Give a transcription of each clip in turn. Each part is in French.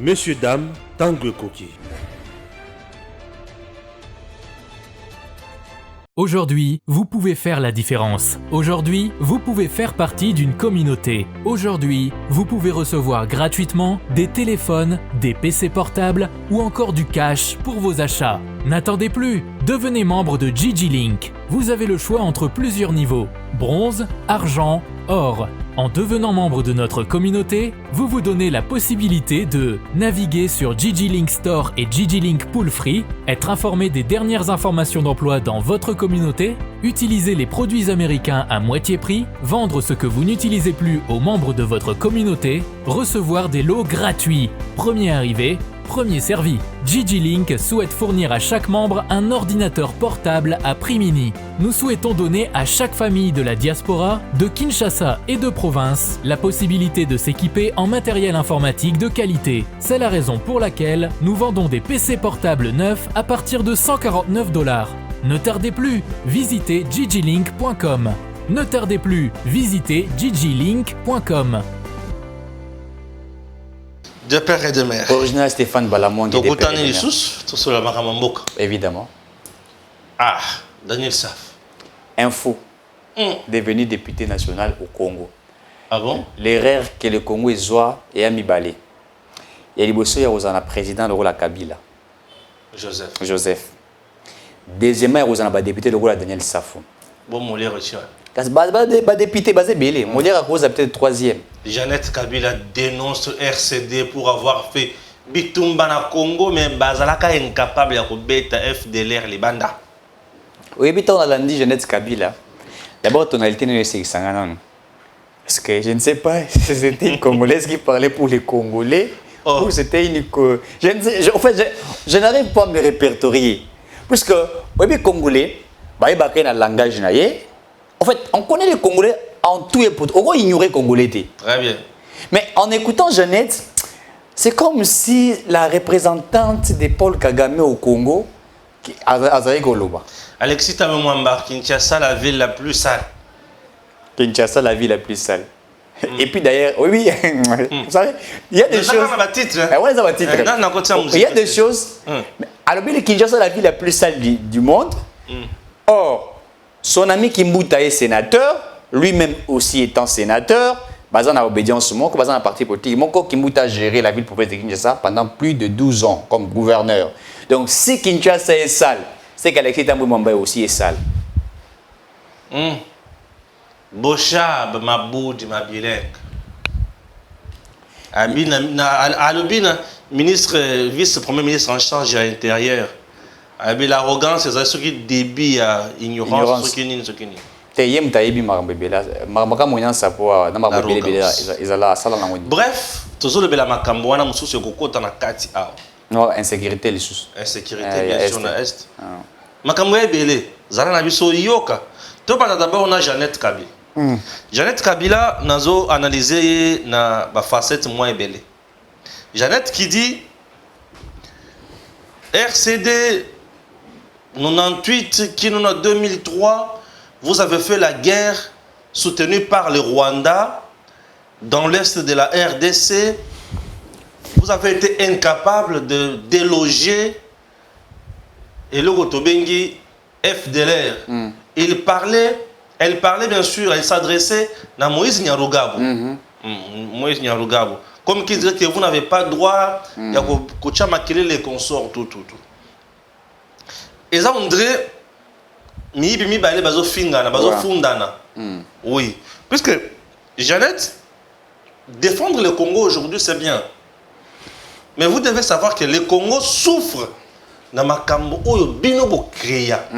Messieurs, dames, Tanguy Koki. Aujourd'hui, vous pouvez faire la différence. Aujourd'hui, vous pouvez faire partie d'une communauté. Aujourd'hui, vous pouvez recevoir gratuitement des téléphones, des PC portables ou encore du cash pour vos achats. N'attendez plus, devenez membre de GG-Link. Vous avez le choix entre plusieurs niveaux, bronze, argent, or. En devenant membre de notre communauté, vous vous donnez la possibilité de naviguer sur GG-Link Store et GG-Link Pool Free, être informé des dernières informations d'emploi dans votre communauté, utiliser les produits américains à moitié prix, vendre ce que vous n'utilisez plus aux membres de votre communauté, recevoir des lots gratuits. Premier arrivé, premier servi. GG-Link souhaite fournir à chaque membre un ordinateur portable à prix mini. Nous souhaitons donner à chaque famille de la diaspora, de Kinshasa et de province, la possibilité de s'équiper en matériel informatique de qualité. C'est la raison pour laquelle nous vendons des PC portables neufs à partir de $149. Ne tardez plus, visitez gglink.com. Ne tardez plus, visitez gglink.com. De père et de mère. Original Stéphane Balamouang. Donc, autant les sous, tout cela Maramamboka. Évidemment. Ah, Daniel Saf. Info. Devenu député national au Congo. Ah bon? L'erreur que le Congo est Zoa et Amibale. Il y a les bosseurs, il y a président de la Kabila. Joseph. Deuxièmement, il y a député de la Daniel Safo. Bon, mon l'air aussi. Député basé belé. Mon l'air à cause peut-être troisième. Jeannette Kabila dénonce RCD pour avoir fait Bitumba na Congo, mais Bazalaka est incapable de bêta FDLR les bandas. Oui, mais on a dit Jeannette Kabila. D'abord, tonalité ne c'est parce que je ne sais pas si c'était une Congolaise qui parlait pour les Congolais ou c'était une. En fait, je n'arrive pas à me répertorier. Puisque, les Congolais, ils ont un langage. En fait, on connaît les Congolais en tout et pour tout. On va ignorer les Congolais. Très bien. Mais en écoutant Jeannette, c'est comme si la représentante de Paul Kagame au Congo, Azaï Goloba. Alexis Tamemwamba, Kinshasa, la ville la plus sale. Kinshasa, la ville la plus sale. Et puis d'ailleurs, oui, vous savez, il y a des choses. Il y a des choses. Alors, Kinshasa, la ville la plus sale du monde. Or, son ami Kimbuta est sénateur, lui-même aussi étant sénateur, basé en obédience, basé en parti politique. Moko Kimbuta a géré la ville province de Kinshasa pendant plus de 12 ans comme gouverneur. Donc, si Kinshasa est sale, c'est qu'Alexis Tambouimamba aussi est sale. Bochab, Maboudi, Mabilek. Alubina, ministre, vice-premier ministre en charge de l'intérieur. L'arrogance, c'est ce qui débit à ignorance. Bref, toujours le bel makambo, on a musu koko tana kati a. Non, insécurité les sous. Insécurité bien sûr na est. Makambo est belé. Zara na biso yoka. To pas d'abord on a Jeannette Kabila. Jeannette Kabila nazo analysé na ba facette moins belé. Jeannette qui dit RCD 98 qui nous en 2003, vous avez fait la guerre soutenue par le Rwanda dans l'est de la RDC. Vous avez été incapable de déloger et le Gotobengi FDLR. Elle parlait bien sûr, elle s'adressait à Moïse Nyarugabo. Moïse Nyarugabo. Comme qui disait que vous n'avez pas droit de maquiller les consorts, tout. Et ça, on dirait oui. Puisque Jeannette, défendre le Congo aujourd'hui, c'est bien. Mais vous devez savoir que le Congo souffre dans ma cambo binobo créa.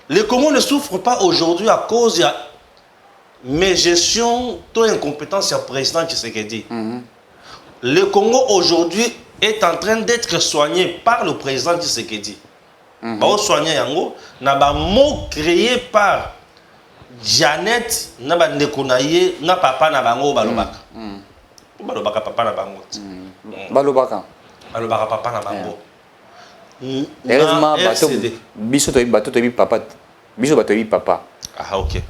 Le Congo ne souffre pas aujourd'hui à cause de mes gestions, ton incompétence, il y a président qui s'est dit. Le Congo aujourd'hui est en train d'être soigné par le président Tshisekedi. Soigné yango, na ba mot créé par Jeannette, na ba ndekonaye, na papa na bango balobaka. Balobaka papa na bango. Balobaka papa na bango. Heureusement, biso to papa. Biso bato papa. Ah ok.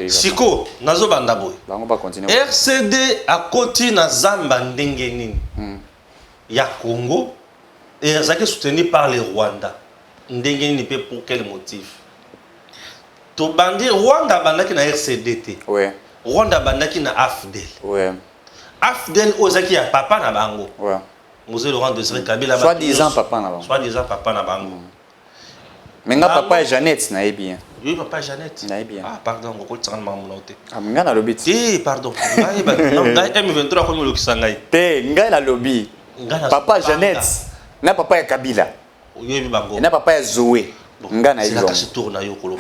Siko, nazo banda boy. Bango ba continuer. RCD a koti na zamba ndenge nini. il y a Congo et ça qui est soutenu par les Rwandais. Ndenge pour quel motif? To bandi Rwanda bandaki na RCDT. Ouais. Rwanda bandaki na AFDEL. Ouais. AFDEL ozaki ya papa na bango. Ouais. Mosé Laurent Désiré Kabila. Soit disant papa na bango. Soit disant papa na bango. Mais nga papa Jeannette na bien. Oui, papa Jeannette. Na bien. Ah pardon, on peut tsanga mamu na ote. Ah nga na lobby. Eh pardon. Non, M23 ko mo kisanga. Te nga na lobby. Papa Jeannette. Na papa ya Kabila. Oui, bango. Na papa ya Zoé. Nga na yo. C'est tourne na yo kolo.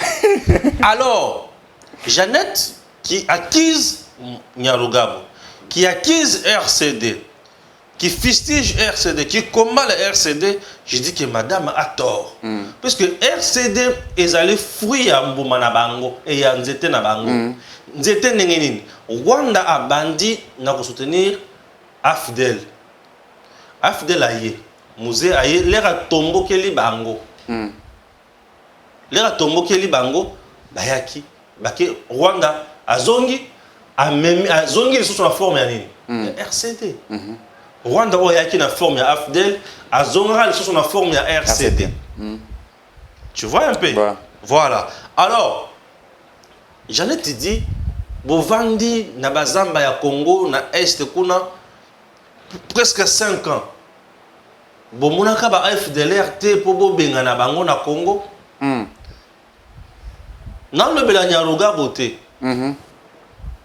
Alors, Jeannette qui acquise Nyarugabo, qui acquise RCD, qui fustige RCD, qui combat le RCD, je dis que madame a tort. Parce que RCD est allé fruit à Mboumana Bango et à Nzete na Bango. Nzete Nengenin. Rwanda a bandi na soutenir AFDEL. AFDEL aye. Musée aye. L'air a tombo keli Bango. L'air a tombo keli Bango. Bayaki. Bake Rwanda azongi. Azongi ils sont sur la forme ya nini? RCD. Rwanda oyaki na forme ya AFDEL, azonga ils sont sur la forme ya RCD. Tu vois un peu? Ouais. Voilà. Alors, j'allais te dire, Bovandi na bazamba ya Congo na Est kuna presque 5 ans. Bomonaka ba AFDLR te po bobenga na bango na Congo. Nan le belanya roga boté.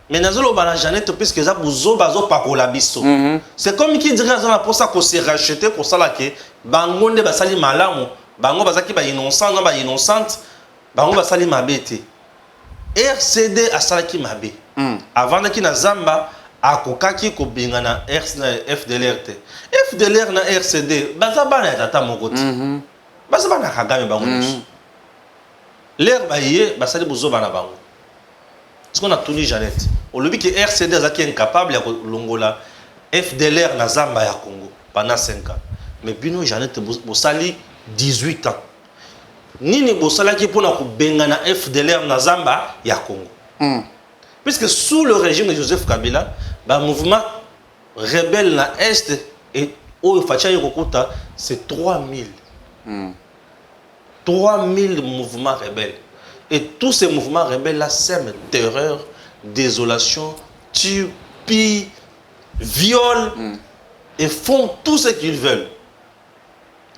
Mais nazolo bana Jeannette puisque ça buzo bazo pakola biso. C'est comme qui dirait ça pour ça qu'on s'est racheté pour ça là que bango nde basali malamu, bango bazaki ba innocent na ba innocente, bango basali mabete. RCD asalaki mabe. Avant ki na Zamba akokaki ko benga na FDLR te. FDLR na RCD baza bana ya tata mokoti. Baza bana Kagame bango. L'air baye basali buzo bana bango. Ce qu'on a tenu Jeannette. On lui dit que RCD est incapable de longola FDLR na Zamba ya Congo pendant 5 ans. Mais Bino Jeannette Bossali 18 ans. Nini Bossala qui pour na benga na FDLR na Zamba ya Congo. Puisque sous le régime de Joseph Kabila, le mouvement rebelle na Est et au Facha Yokokuta, c'est 3000. 3000 mouvements rebelles. Et tous ces mouvements rebelles-là sèment terreur, désolation, tuent, pillent, violent et font tout ce qu'ils veulent.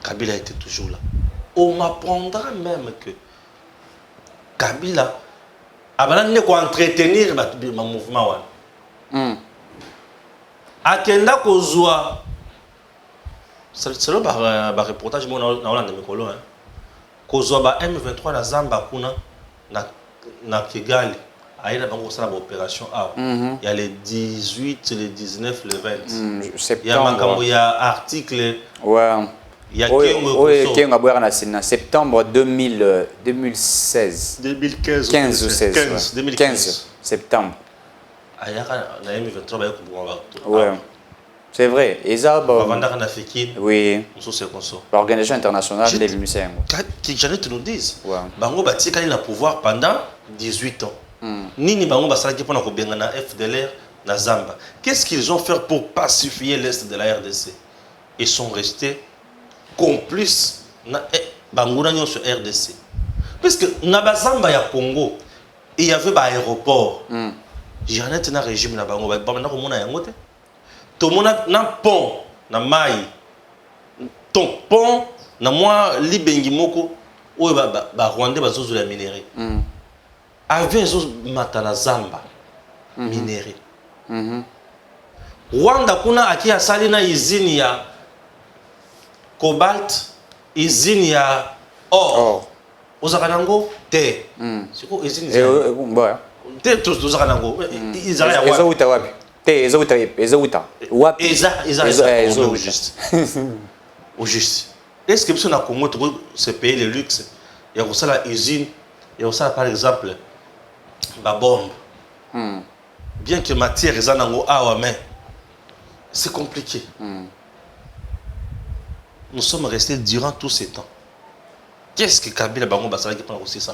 Kabila était toujours là. On m'apprendra même que Kabila a entretenir le mouvement. Akenda Kozua, c'est le reportage de Mikolo. Kozua ba M23 na Zamba kuna na Kigali. Il y a une opération. Il y a les 18, les 19, les 20. Il y a un article. Ouais. Il y a septembre 2016. 2015 15 ou 16. 2015. Septembre. Il y a un M23. Ouais. C'est vrai. Oui. L'Organisation internationale des musiciens. Jeannette nous disent. Bango Batika il a pouvoir pendant 18 ans. Nini Bango Basalaki pour na FDLR na Zamba. Qu'est-ce qu'ils ont fait pour pacifier l'Est de la RDC? Ils sont restés complices na Bangoura sur RDC. Puisque na Zamba ya Congo, il y avait un aéroport. Jeannette na régime na Bango ba na ko mona yango te. Tout le monde a un pont, na mai. Ton pont, na moi libengi moko, où ba Rwanda ba zozo la minerai. Avec zozo matana Zamba minerai. Rwanda kuna aki asali na usine ya cobalt, usine ya or. Ozakanango te. C'est quoi usine ya? Te tous ozakanango. Izala ya wapi? Au juste. Est-ce que si on a Congo, c'est payer le luxe? Il y a aussi la usine, il y a aussi par exemple la bombe. Bien que matière est en mais c'est compliqué. Nous sommes restés durant tous ces temps. Qu'est-ce que Kabila Bango Basala qui prend aussi ça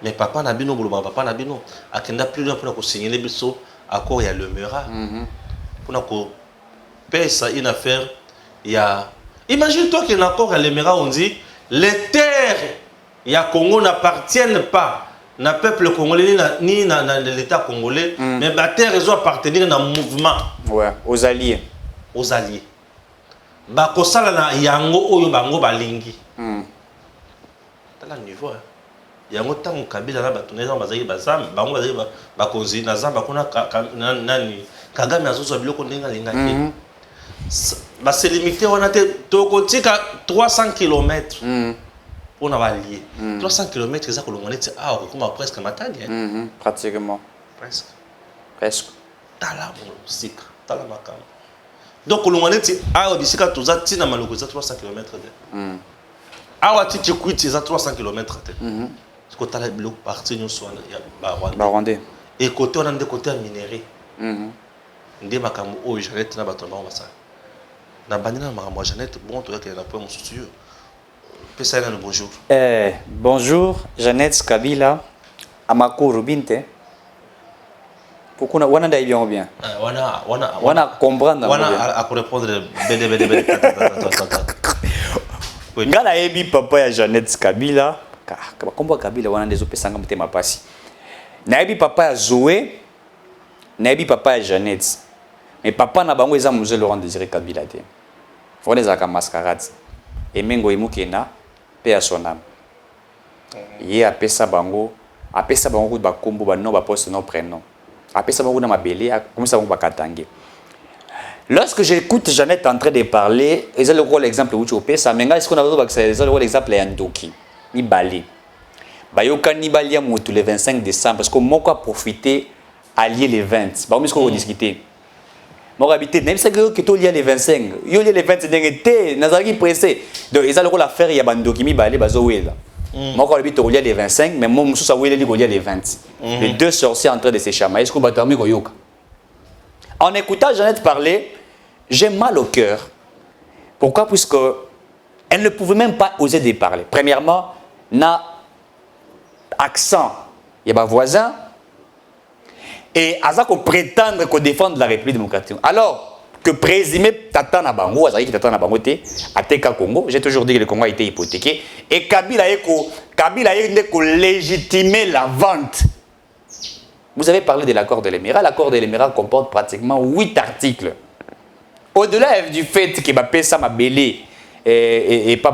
mais papa Nabino, papa Nabino, à Kenda plus loin pour signer les bisous. À quoi il y a le Mera. Pour nous payer ça une affaire Imagine-toi qu'il y a encore à l'Émirat, on dit les terres il y a Congo n'appartiennent pas au peuple congolais ni à l'État congolais, mais les terres elles doivent appartenir à un mouvement. Ouais, aux alliés. Aux alliés. Bakosala na yango oyo bango balingi. Tala niveau. Yango tango Kabila na batoneza bazali bazam, bango bazali bakonzi na zamba kuna nani Kagame azozo biloko ndenga lingaki. Bah c'est limité on a tokotika 300 km pour na alliés. 300 km ça kolongone ti ah comme presque matadi. Pratiquement. Presque. Tala mo sika, tala makam. Donc kolongone ti ah bisika toza tina maloko za 300 km de. Ah ti tikuiti za 300 km de. Ce que tala biloko parti nyo so ya Rwandais. Et côté on a des côtés minéraux. Ndé makambo o Jeannette na bato ba masala. Na bandina makambo Jeannette bon to yaka na point mon souci. Bonjour. Bonjour, Jeannette Kabila. Amakuru Binte. Pourquoi on a bien ou bien? On a comprendre. On a à répondre belle. Ngala ebi papa ya Jeannette Kabila. Comment Kabila on a des opé sangam te ma passi. Na ebi papa ya Zoé. Na ebi papa ya Jeannette. Mais papa na bango eza Mzee Laurent Désiré Kabila te. Faut les aka mascarade. Et mengo imukena pe ya sonam. Ye apesa bango ko ba kombo ba nom ba poste non prénom. Apesa bango na mabele comme ça bango ba katange. Lorsque j'écoute Jeannette en train de parler, ils ont le rôle exemple où tu opesa menga est-ce qu'on a besoin que c'est le rôle exemple ya Ndoki. Ni Bali. Bayoka ni Bali ya mutu le 25 décembre parce que moko a profité allier les 20. Ba on discuter. Moi habité même ça que tu lié les 25 yo lié les 20 d'engité nazaki pressé donc ils ont le rôle à faire il y a bandoki mi balé bazowela moi quand habité lié les 25 mais moi mususa wele lié les 20 les deux sorciers en train de se chamailler est-ce que batami koyoka en écoutant Jeannette parler j'ai mal au cœur pourquoi puisque elle ne pouvait même pas oser de parler premièrement na accent il y a voisin. Et Azako prétendre qu'on défend la République démocratique. Alors que présumer Tata Nabango, Azaki Tata Nabango te, Ateka Congo, j'ai toujours dit que le Congo a été hypothéqué. Et Kabila a légitimer la vente. Vous avez parlé de l'accord de l'Émirat. L'accord de l'Émirat comporte pratiquement 8 articles. Au-delà du fait que Bapesa Mabélé et pas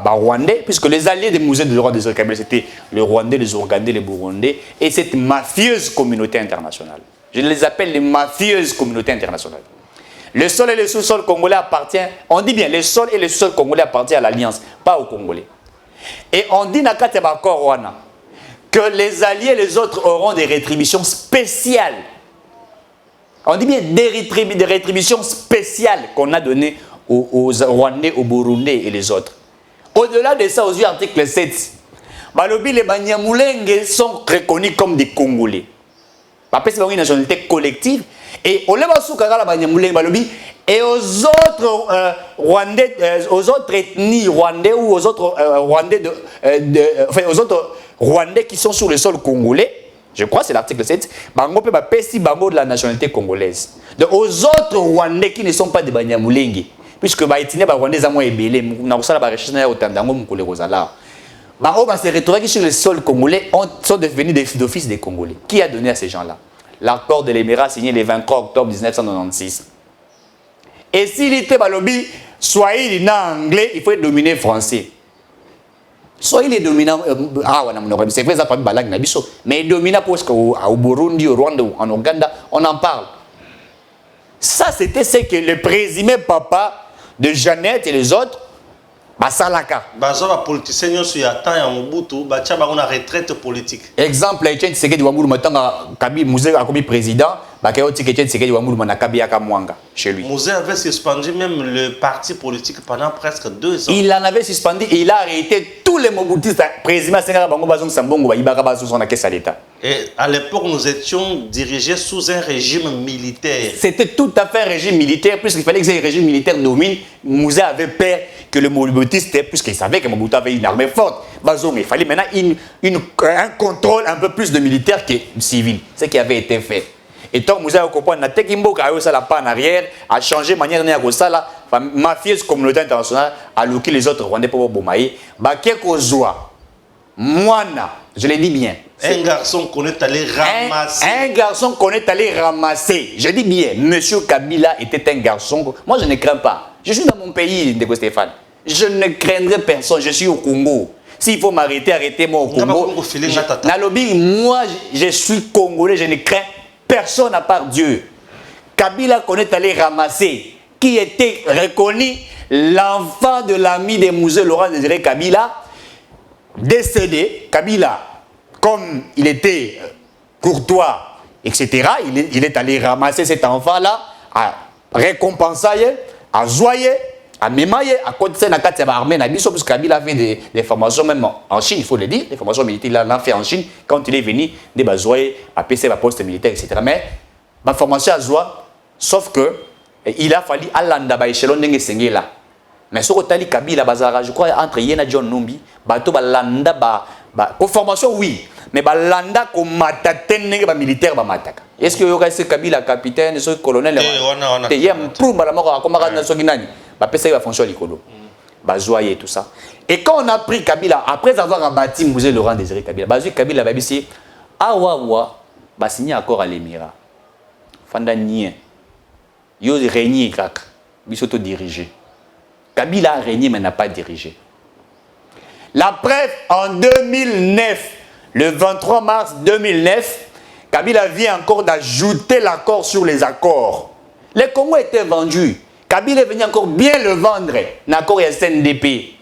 Rwandais, puisque les alliés des musées de Laurent Désiré Kabila, c'était le Rwandais, les Ougandais, les Burundais, et cette mafieuse communauté internationale. Je les appelle les mafieuses communautés internationales. Le sol et le sous-sol congolais appartiennent, on dit bien, le sol et le sous-sol congolais appartiennent à l'Alliance, pas aux Congolais. Et on dit dans que les alliés et les autres auront des rétributions spéciales. On dit bien des rétributions spéciales qu'on a données aux Rwandais, aux Burundais et les autres. Au-delà de ça, aux article 7, les Banyamulenge sont reconnus comme des Congolais. Parce que c'est une nationalité collective. Et au et aux autres Rwandais, aux autres ethnies rwandais ou aux autres Rwandais, enfin aux autres Rwandais qui sont sur le sol congolais, je crois que c'est l'article 7, bango peut pesi bango de la nationalité congolaise. Donc aux autres Rwandais qui ne sont pas des Banyamulenge, puisque ba ethnie ba Rwandais za mo ebele, na ko sala ba recherche na otandango mukole kozala. Ba o ba se retrouver sur le sol congolais sont devenus des d'office des Congolais. Qui a donné à ces gens-là? L'accord de l'Émirat signé le 23 octobre 1996. Et s'il était balobi, soit anglais, il faut être dominé français. Soit il est dominant, c'est vrai, ça pas balag nabiso, mais dominant parce qu'au Burundi, au Rwanda, en Ouganda, on en parle. Ça, c'était ce que le présumé papa de Jeannette et les autres, Basalaka. Baza politicien sur yatan ya Mobutu, bacha ba on a retraite politique. Exemple, Etienne Tshisekedi Wamulu matanga Kabi Musée a comme président, bakayo Etienne Tshisekedi Wamulu manakabi akamwanga chez lui. Musée avait suspendu même le parti politique pendant presque 2 ans. Il en avait suspendu et il a arrêté tous les Mobutistes président Senghara Bango Bazong Sambongo ba ibaka bazo son caisse à l'état. Et à l'époque, nous étions dirigés sous un régime militaire. C'était tout à fait un régime militaire, puisqu'il fallait que ce régime militaire domine. Moussa avait peur que le Mobutiste, puisqu'il savait que Mobutu avait une armée forte. Il fallait maintenant un contrôle un peu plus de militaire que civil, ce qui avait été fait. Et tant que vous avez compris, na tekimbo ka yo sala pas en arrière, a changé manière na ko sala, mafieuse communauté internationale a loqué les autres Rwandais pour bomaye, ba ke ko zoa. Moana, je le dis bien. Un garçon qu'on est allé ramasser. Un garçon qu'on est allé ramasser. Je dis bien, Monsieur Kabila était un garçon. Moi, je ne crains pas. Je suis dans mon pays, Ndeko Stéphane. Je ne craindrai personne. Je suis au Congo. S'il faut m'arrêter, arrêtez-moi au Congo. Nalobi, moi, je suis congolais. Je ne crains personne à part Dieu. Kabila qu'on est allé ramasser, qui était reconnu l'enfant de l'ami de Mouzé Laurent Désiré Kabila, décédé. Kabila, comme il était courtois, etc., il est allé ramasser cet enfant-là, à récompenser, à joyer, à mémailler, à côté de la armée, parce que Kabila a fait des formations, même en Chine, il faut le dire, des formations militaires, il l'a fait en Chine, quand il est venu, des bazoyer, à PC, à poste militaire, etc. Mais, ma formation à joie, sauf que, il a fallu aller à l'échelon de là. Mais ce que Kabila Bazara, je crois, entre Yena John Numbi, bateau balanda pour formation oui, mais balanda comme matatene ba militaire ba mataka. Est-ce que yoka ce Kabila capitaine, ce colonel te yem pour balamoko comme na soginani, ba pesa ba fonction likolo. Ba joyer tout ça. Et quand on a pris Kabila après avoir abattu Mouzé Laurent Désiré Kabila, bazui Kabila ba bisi awa ba signé accord à l'Émirat. Fanda nien. Yo régner kaka, biso to diriger. Kabila a régné mais n'a pas dirigé. La preuve, en 2009, le 23 mars 2009, Kabila vient encore d'ajouter l'accord sur les accords. Les Congo étaient vendus. Kabila est venu encore bien le vendre. L'accord est SNDP.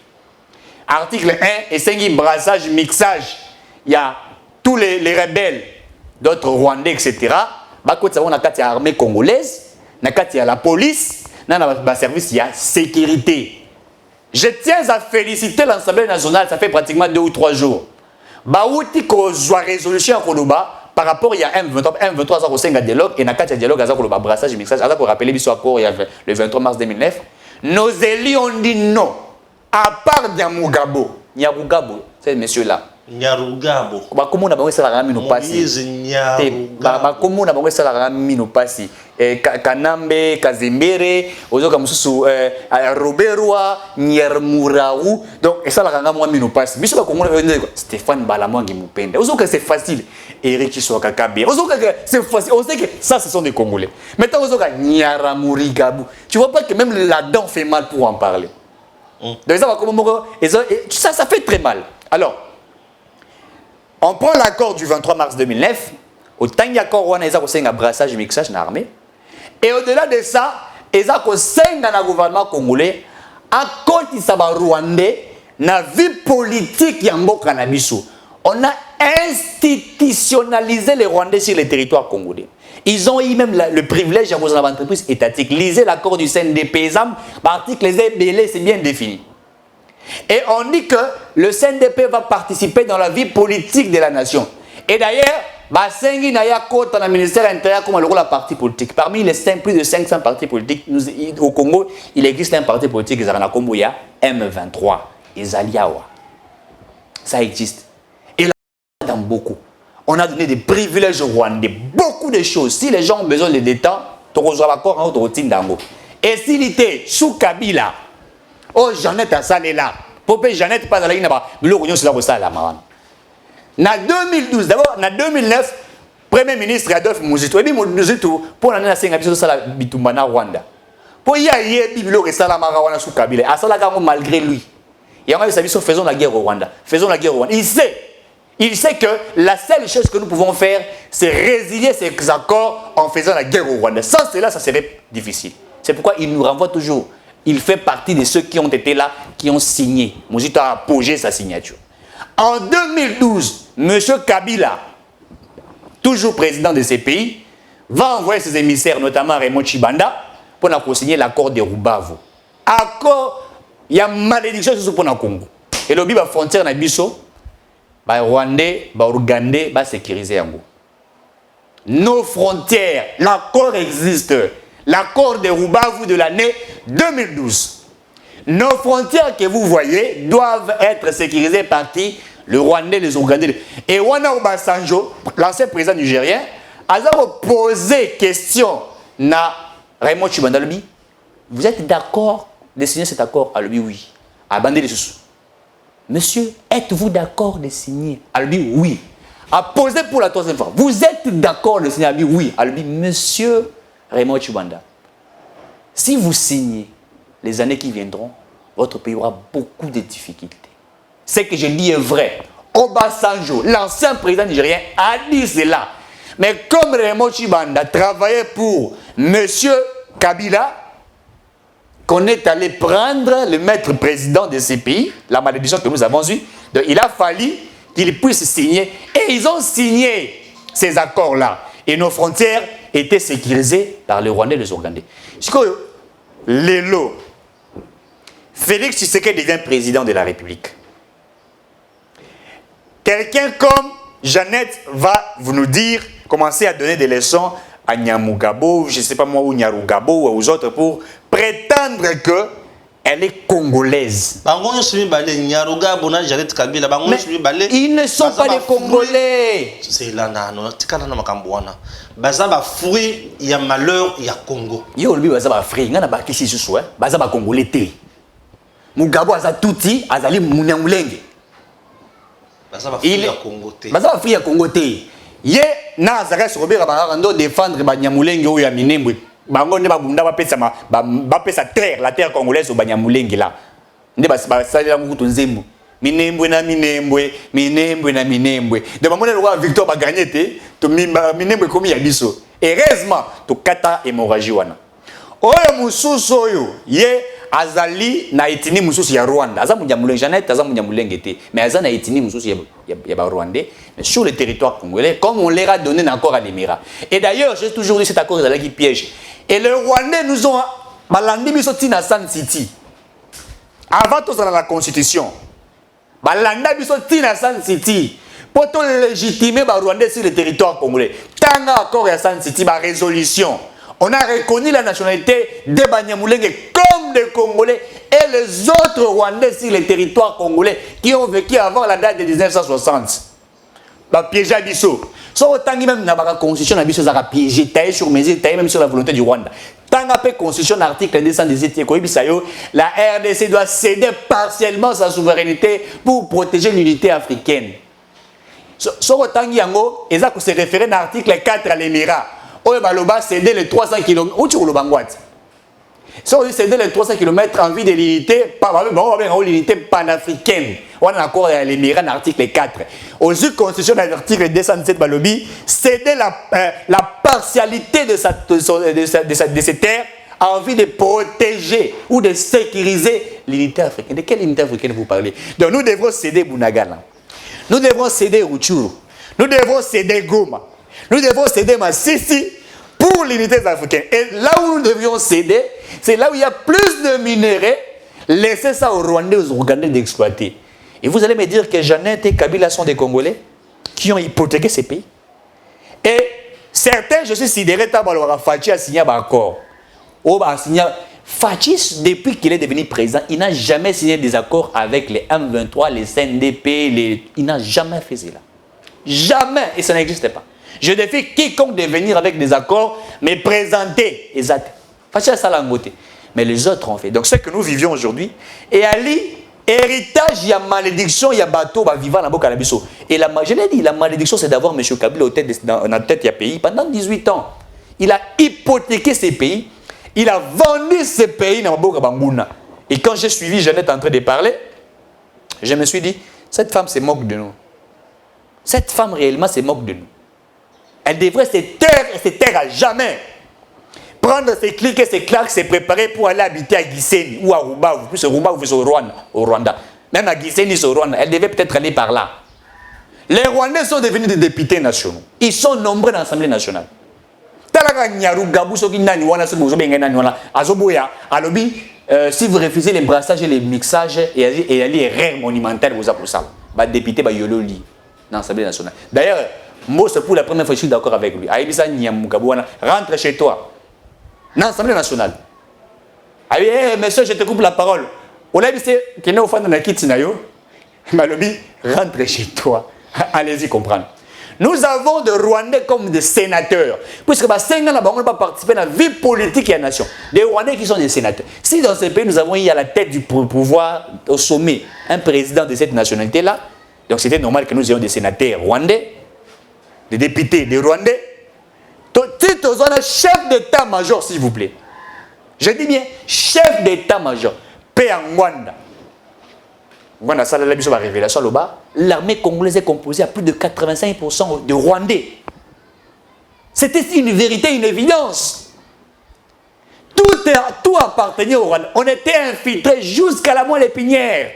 Article 1, et 5, brassage, mixage. Il y a tous les rebelles, d'autres Rwandais, etc. Bakot savon na kati armée congolaise, na kati la police, na service, il y a sécurité. Je tiens à féliciter l'Assemblée nationale, ça fait pratiquement 2 ou 3 jours. Baouti ko zwa résolution à Koloba par rapport il y a M23 ça au dialogue et na kati dialogue à Koloba brassage mixage, ça pour rappeler biso accord il y a le 23 mars 2009. Nos élus ont dit non. À part Nyamugabo, c'est monsieur là. Nyarugabo. Bakomona bango sala mino pasi. Bakomona bango sala mino pasi. Kanambe, Kazembere, ozoka mususu Roberwa, Nyermuraou. Donc et ça la ranga moi mino pasi. Biso bakomona Stéphane Balamwangi mupenda. Ozoka c'est facile. Eric Chisoka Kabé. Ozoka c'est facile. On sait que ça ce sont des Congolais. Maintenant ozoka Nyaramurigabou. Tu vois pas que même la dent fait mal pour en parler. Donc ça fait très mal. Alors on prend l'accord du 23 mars 2009, au temps il y a un brassage mixage dans l'armée. Et au-delà de ça, il y a un gouvernement congolais, à côté de Rwandais, dans la vie politique, on a institutionnalisé les Rwandais sur le territoire congolais. Ils ont eu même le privilège d'avoir une entreprise étatique. Lisez l'accord du CNDP, l'article c'est bien défini. Et on dit que le CNDP va participer dans la vie politique de la nation. Et d'ailleurs, Basengi Naya Kota dans le ministère intérieur comme le rôle de la parti politique. Parmi les plus de 500 partis politiques, au Congo, il existe un parti politique, Komboya, M23, Ezaliawa. Ça existe. Et là, dans beaucoup. On a donné des privilèges aux Rwandais, beaucoup de choses. Si les gens ont besoin de détente, tu reçois l'accord en autoroute d'Ango. Et s'il était sous Kabila, oh, Jeannette a salé là. Popé Jeannette pas dans la ligne là-bas. Mais le réunion c'est là où ça là, maman. En 2012, d'abord, en 2009, Premier ministre Adolphe Muzito, et bien Muzito, pour l'année à 5 ans, ça la Bitumbana Rwanda. Pour y aller, Bibilo et Salamara Rwanda sous Kabila. À ça, malgré lui. Et on a dit, faisons la guerre au Rwanda. Faisons la guerre au Rwanda. Il sait que la seule chose que nous pouvons faire, c'est résilier ces accords en faisant la guerre au Rwanda. Sans cela, ça serait difficile. C'est pourquoi il nous renvoie toujours. Il fait partie de ceux qui ont été là, qui ont signé. Muzito a appogé sa signature. En 2012, M. Kabila, toujours président de ces pays, va envoyer ses émissaires, notamment Raymond Chibanda, pour signer l'accord de Rubavu. Accord, il y a malédiction sur le Congo. Et le la frontière na biso, les Rwandais, les Ougandais, va sécuriser Ango. Nos frontières, l'accord existe. L'accord de Rubavu de l'année 2012. Nos frontières que vous voyez doivent être sécurisées par qui? Le Rwandais, les Ougandais. Et Wana Obasanjo, l'ancien président nigérien, aza poser question na Raymond Tshibanda lobi. Vous êtes d'accord de signer cet accord? Alobi oui. Abandé les sous. Monsieur, êtes-vous d'accord de signer? Alobi oui. A posé pour la troisième fois. Vous êtes d'accord de signer? Alobi oui. Alobi monsieur Raymond Tshibanda. Si vous signez, les années qui viendront, votre pays aura beaucoup de difficultés. Ce que je dis est vrai. Obasanjo, l'ancien président nigérien, a dit cela. Mais comme Raymond Tshibanda travaillait pour monsieur Kabila, qu'on est allé prendre le maître président de ces pays, la malédiction que nous avons eue, il a fallu qu'ils puissent signer. Et ils ont signé ces accords-là. Et nos frontières étaient sécurisées par les Rwandais et les Ougandais. Lélo, Félix Tshisekedi devient président de la République. Quelqu'un comme Jeannette va vous nous dire, commencer à donner des leçons à Nyamugabo, je ne sais pas moi, ou Nyarugabo, ou aux autres, pour prétendre qu'elle est congolaise. Mais ils ne sont pas des Congolais. C'est là, Bazaba fruit, il y a malheur, il y a Congo. Yo, lui, bazaba fruit, il y a un qui s'y soit, bazaba congolais. Mugabo a touti, azali munyamulenge. Bazaba fruit à Congo. Bazaba fruit à Congo. Ye na Zares Robert Barando défendre Banyamulenge ou ya Minembwe. Bango ne babunda ba pesa terre, la terre congolaise au Banyamulenge là. Nde ba salela mukutu nzembo. Minembwe na Minembwe, Minembwe na Minembwe. De bamona le roi Victor ba gagner te, to Minembwe komi ya biso. Heureusement, to kata hémorragie wana. Oyo mususu oyo, ye azali na etini mususu ya Rwanda. Aza munyamulenge Jeannette, aza munyamulenge te, mais aza na etini mususu ya ba Rwandais, mais sur le territoire congolais, comme on leur a donné un accord à l'Émirat. Et d'ailleurs, j'ai toujours dit cet accord est qui piège. Et les Rwandais nous ont balandi biso tina San City. Avant tout ça dans la constitution. Balanda biso tina San City. Pour légitimer ba Rwandais sur le territoire congolais. Tanga accord à San City ba résolution. On a reconnu la nationalité des Banyamulenge comme des Congolais et les autres Rwandais sur le territoire congolais qui ont vécu avant la date de 1960. La piège à Bissau. So autant même dans la constitution à Bissau, ça a piégé, taillé sur mesure, taillé même sur la volonté du Rwanda. Tant que constitution article 217, la RDC doit céder partiellement sa souveraineté pour protéger l'unité africaine. So autant yango, ils ont se référé à l'article 4 à l'Émirat. Oye baloba céder les 300 km. Où tu roules bangouat? Si on dit céder les 300 km en vue de l'unité, l'unité panafricaine. On a un accord à l'Émirat, l'article 4. Aux yeux de la constitution de l'article 207 balobi, céder la partialité de ces terres en vue de protéger ou de sécuriser l'unité africaine. De quelle unité africaine vous parlez? Donc nous devons céder Bunagana. Nous devons céder Rutshuru. Nous devons céder Goma. Nous devons céder Massissi pour l'unité africaine. Et là où nous devions céder, c'est là où il y a plus de minerais. Laissez ça aux Rwandais, aux Ougandais d'exploiter. Et vous allez me dire que Jeannette et Kabila sont des Congolais qui ont hypothéqué ces pays. Et certains, je suis sidéré, Fachi a signé un accord. Fachi, depuis qu'il est devenu président, il n'a jamais signé des accords avec les M23, les CNDP, il n'a jamais fait cela. Jamais, et ça n'existe pas. Je défie quiconque de venir avec des accords, mais présenter les actes. Mais les autres ont fait. Donc ce que nous vivions aujourd'hui, et Ali, héritage, il y a malédiction, il y a bateau, il va vivre dans la Bisso. Et je l'ai dit, la malédiction, c'est d'avoir M. Kabila dans la tête du pays pendant 18 ans. Il a hypothéqué ces pays, il a vendu ces pays dans la Bambouna. Et quand j'ai suivi Jeannette en train de parler, je me suis dit, cette femme se moque de nous. Cette femme réellement se moque de nous. Elle devrait se taire et se taire à jamais. Prendre ses clics et ses claques, se préparer pour aller habiter à Gisenyi ou à Rubavu, plus au Rubavu ou au Rwanda. Même à Gisenyi, au Rwanda, elle devait peut-être aller par là. Les Rwandais sont devenus des députés nationaux. Ils sont nombreux dans l'Assemblée nationale. Si vous refusez les brassages et les mixages, et les erreurs monumentales, vous avez pour ça. Les députés vont yololi dans l'Assemblée nationale. D'ailleurs, moi, c'est pour la première fois que je suis d'accord avec lui. Rentre chez toi. Dans l'Assemblée nationale. Monsieur, je te coupe la parole. Rentre chez toi. Allez-y comprendre. Nous avons des Rwandais comme des sénateurs. Puisque les 5 ans, on n'a pas participé à la vie politique et à la nation. Des Rwandais qui sont des sénateurs. Si dans ce pays, nous avons eu à la tête du pouvoir, au sommet, un président de cette nationalité-là, donc c'était normal que nous ayons des sénateurs rwandais, des députés des Rwandais. Titre un chef d'état-major, s'il vous plaît. Je dis bien chef d'état-major. Paix en Rwanda. Rwanda, ça, la révélation, l'armée congolaise est composée à plus de 85% de Rwandais. C'était une vérité, une évidence. Tout appartenait au Rwanda. On était infiltrés jusqu'à la moelle épinière.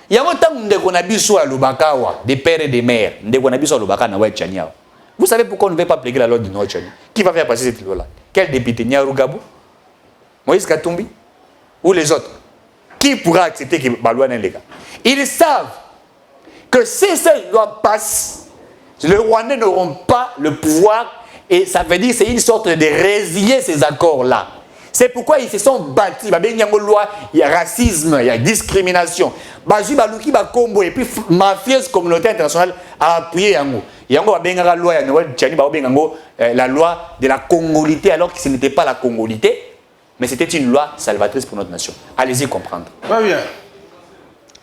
Il y a longtemps qu'on a vu sur Lubakawa, des pères et des mères. On a vu sur Lubaka na Ouai Tchania. Vous savez pourquoi on ne veut pas appliquer la loi de Noël Tchania? Qui va faire passer cette loi-là? Quel député? Nyaru Gabou? Moïse Katumbi? Ou les autres? Qui pourra accepter que la loi n'est légale? Ils savent que si cette loi passe, les Rwandais n'auront pas le pouvoir et ça veut dire que c'est une sorte de résilier ces accords-là. C'est pourquoi ils se sont battus. Il y a une loi, il y a racisme, il y a discrimination. Et puis, mafieuse communauté internationale a appuyé Yango. Yango a bien la loi, la loi de la congolité, alors que ce n'était pas la congolité, mais c'était une loi salvatrice pour notre nation. Allez-y comprendre. Très bien.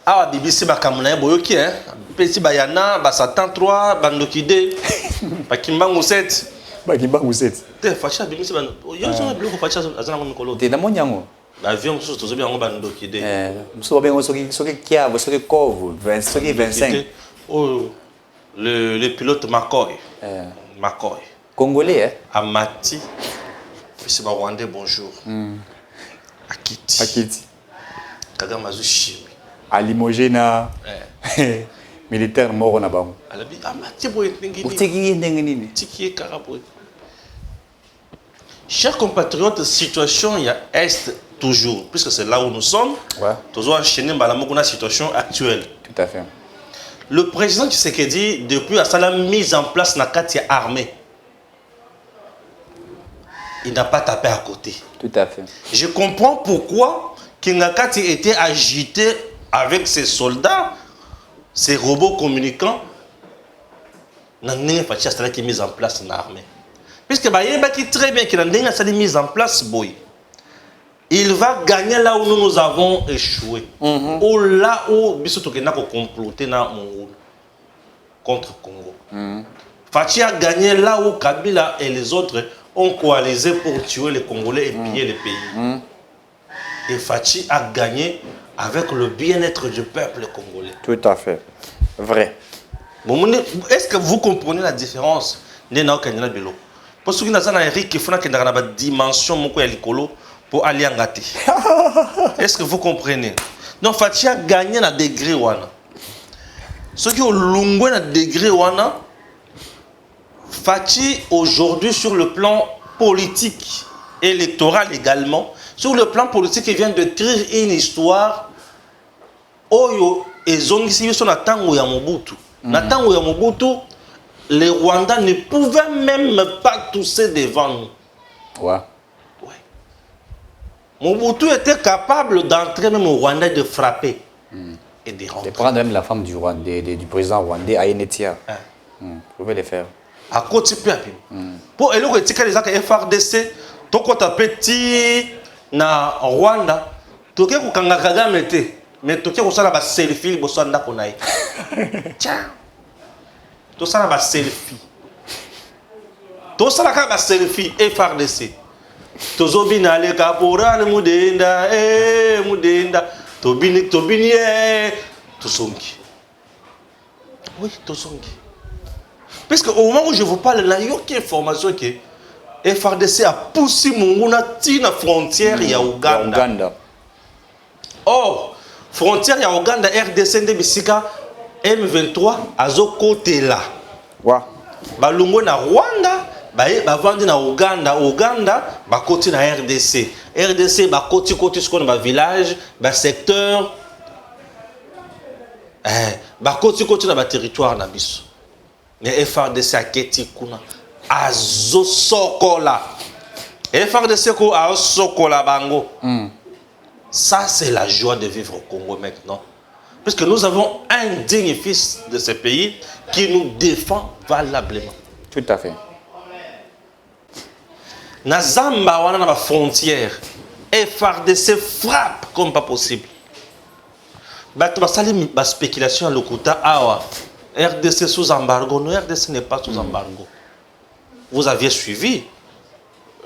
Ah, BBC Bakamuna, Boyoki, hein. Petit Bayana, Basatan 3, Bandokide, Bakimbango 7. Bakimbango 7. T'es fâché, BBC Bando. Yo, j'en ai bloqué fâché, Azana Mikolo. T'es dans mon yango. L'avion, tout ça, bien en Bandokide. Nous bien, ce qui a, ce qui couvre, ce qui 25. Oh, le pilote McCoy. McCoy. Congolais, hein. Amati. C'est Rwandais, bonjour. Akiti. Akiti. Kagamazu Chimi. À Limogena. Militaire mort na bango. Alabi Amati boy ndengini. Uteki ndengini. Tiki karaboy. Chers compatriotes, situation il y a est toujours puisque c'est là où nous sommes. Ouais. Toujours enchaîner la situation actuelle. Tout à fait. Le président Tshisekedi depuis à la mise en place na Katia armée. Il n'a pas tapé à côté. Tout à fait. Je comprends pourquoi Kingakati était agité avec ses soldats, ses robots communicants. Qui mise en place dans l'armée. Puisque il très bien qu'il a mise en place, boy. Il va gagner là où nous avons échoué. Ou là où Bissotokena a comploté contre Congo. Fachi a gagné là où Kabila et les autres ont coalisé pour tuer les Congolais et piller les pays. Et Fachi a gagné avec le bien-être du peuple congolais. Tout à fait. Vrai. Est-ce que vous comprenez la différence? Parce que nous avons une dimension pour aller en gâter. Est-ce que vous comprenez? Donc Fachi a gagné à degré. Ce qui est au long degré. Fachi, aujourd'hui, sur le plan politique, électoral également, sur le plan politique, il vient de d'écrire une histoire. Oyo et Zongisi sont à Tango ya Mobutu. Na Tango ya Mobutu, les Rwandais ne pouvaient même pas tousser devant nous. Ouais. Mobutu était capable d'entrer même au Rwanda de frapper et de rentrer. De prendre même la femme du président rwandais, Ayenetia. Vous pouvez le faire. À côté de pour les FRDC, tout ce petit na Rwanda, tout ce que mais tout ce que ça selfie, il faut tiens, tout ça va selfie. Tout ça va selfie FRDC. Tout ça bien aller caporal mudenda, mudenda, tobini, tout songi. Oui, tout songi. Parce qu'au moment où je vous parle, il y a aucune information que FRDC a poussé Munguna à la frontière ya Uganda. Or, frontière ya Uganda, RDC de Bissika, M23, à ce côté-là. Balungo na Rwanda, ba vandi na Uganda, ba côté na RDC. RDC, ba côté ce qu'on a village, ba secteur, ba côté na ba territoire na biso. Mais FRDC a keti kuna azo sokola. FRDC ko a sokola bango. Ça c'est la joie de vivre au Congo maintenant. Puisque nous avons un digne fils de ce pays qui nous défend valablement. Tout à fait. Nazamba wana na ba frontière FRDC frappe comme pas possible. Bato basali ba spéculation à lokuta awa. RDC sous embargo. Non, RDC n'est pas sous embargo. Vous aviez suivi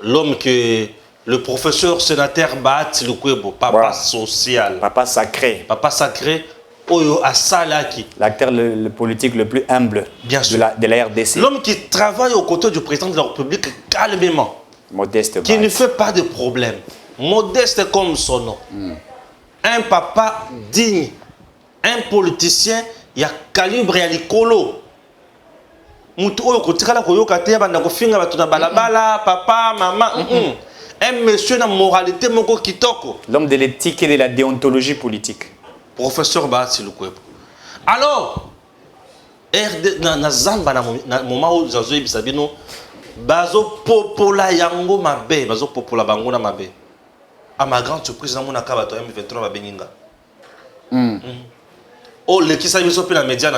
l'homme que le professeur sénateur Bahati Lukwebo, papa social, Papa sacré. papa sacré, Oyo Asalaki. L'acteur le politique le plus humble Bien sûr. de la RDC. L'homme qui travaille aux côtés du président de la République calmement, Modeste qui ne Bahati. fait pas de problème, modeste comme son nom. Un papa digne, un politicien, il y a calibre et l'icolo. Mutu oyo kotikala koyoka te banda kofinga bato na balabala, papa, maman. Un monsieur na moralité moko kitoko. L'homme de l'éthique et de la déontologie politique. Professeur Bahati Lukwebo. Alors, na zamba na moment où zazo yebisa bino bazo popola yango mabe, bazo popola bango na mabe. À ma grande surprise, na mona ka bato M23 ba benginga. Oh, le qui s'est mis sur la média,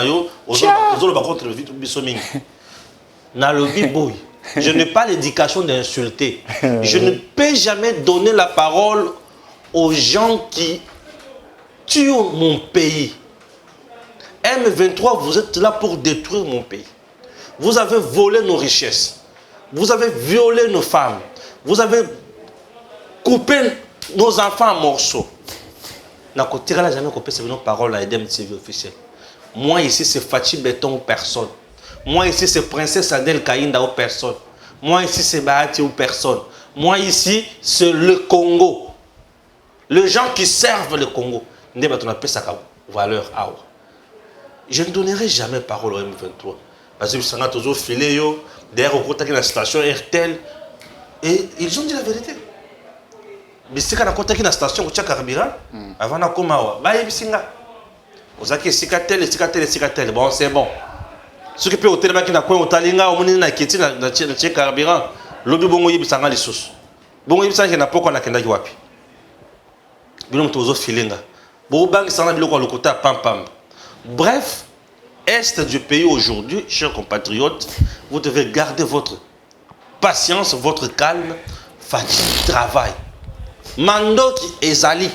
aux autres contre le vite biso mingi. Na lobby boy. Je n'ai pas l'éducation d'insulter. Je ne peux jamais donner la parole aux gens qui tuent mon pays. M23, vous êtes là pour détruire mon pays. Vous avez volé nos richesses. Vous avez violé nos femmes. Vous avez coupé nos enfants en morceaux. Na kotira la jamais coupé ces paroles à Edem TV officiel. Moi ici c'est Fachi Béton ou personne. Moi ici c'est Princesse Adèle Kainda ou personne. Moi ici c'est Bahati ou personne. Moi ici c'est le Congo. Les gens qui servent le Congo. Ne pas ton appel sa valeur awa. Je ne donnerai jamais parole au M23. Parce que ça a toujours filé derrière au côté de la station RTL et ils ont dit la vérité. Bisika na kota ki na station ko carburant avant na komawa ba yebisinga ozaki sika tel bon c'est bon ce qui peut hôtel ba ki na ko otalinga o munini na kiti na carburant lobi bongo yebisanga lisusu bongo yebisanga na poko na kenda ki wapi bino mtozo filinga bo bangi sana biloko lokota pam pam. Bref, est du pays aujourd'hui, chers compatriotes, vous devez garder votre patience, votre calme, fatigue, travail. Mando qui ezali,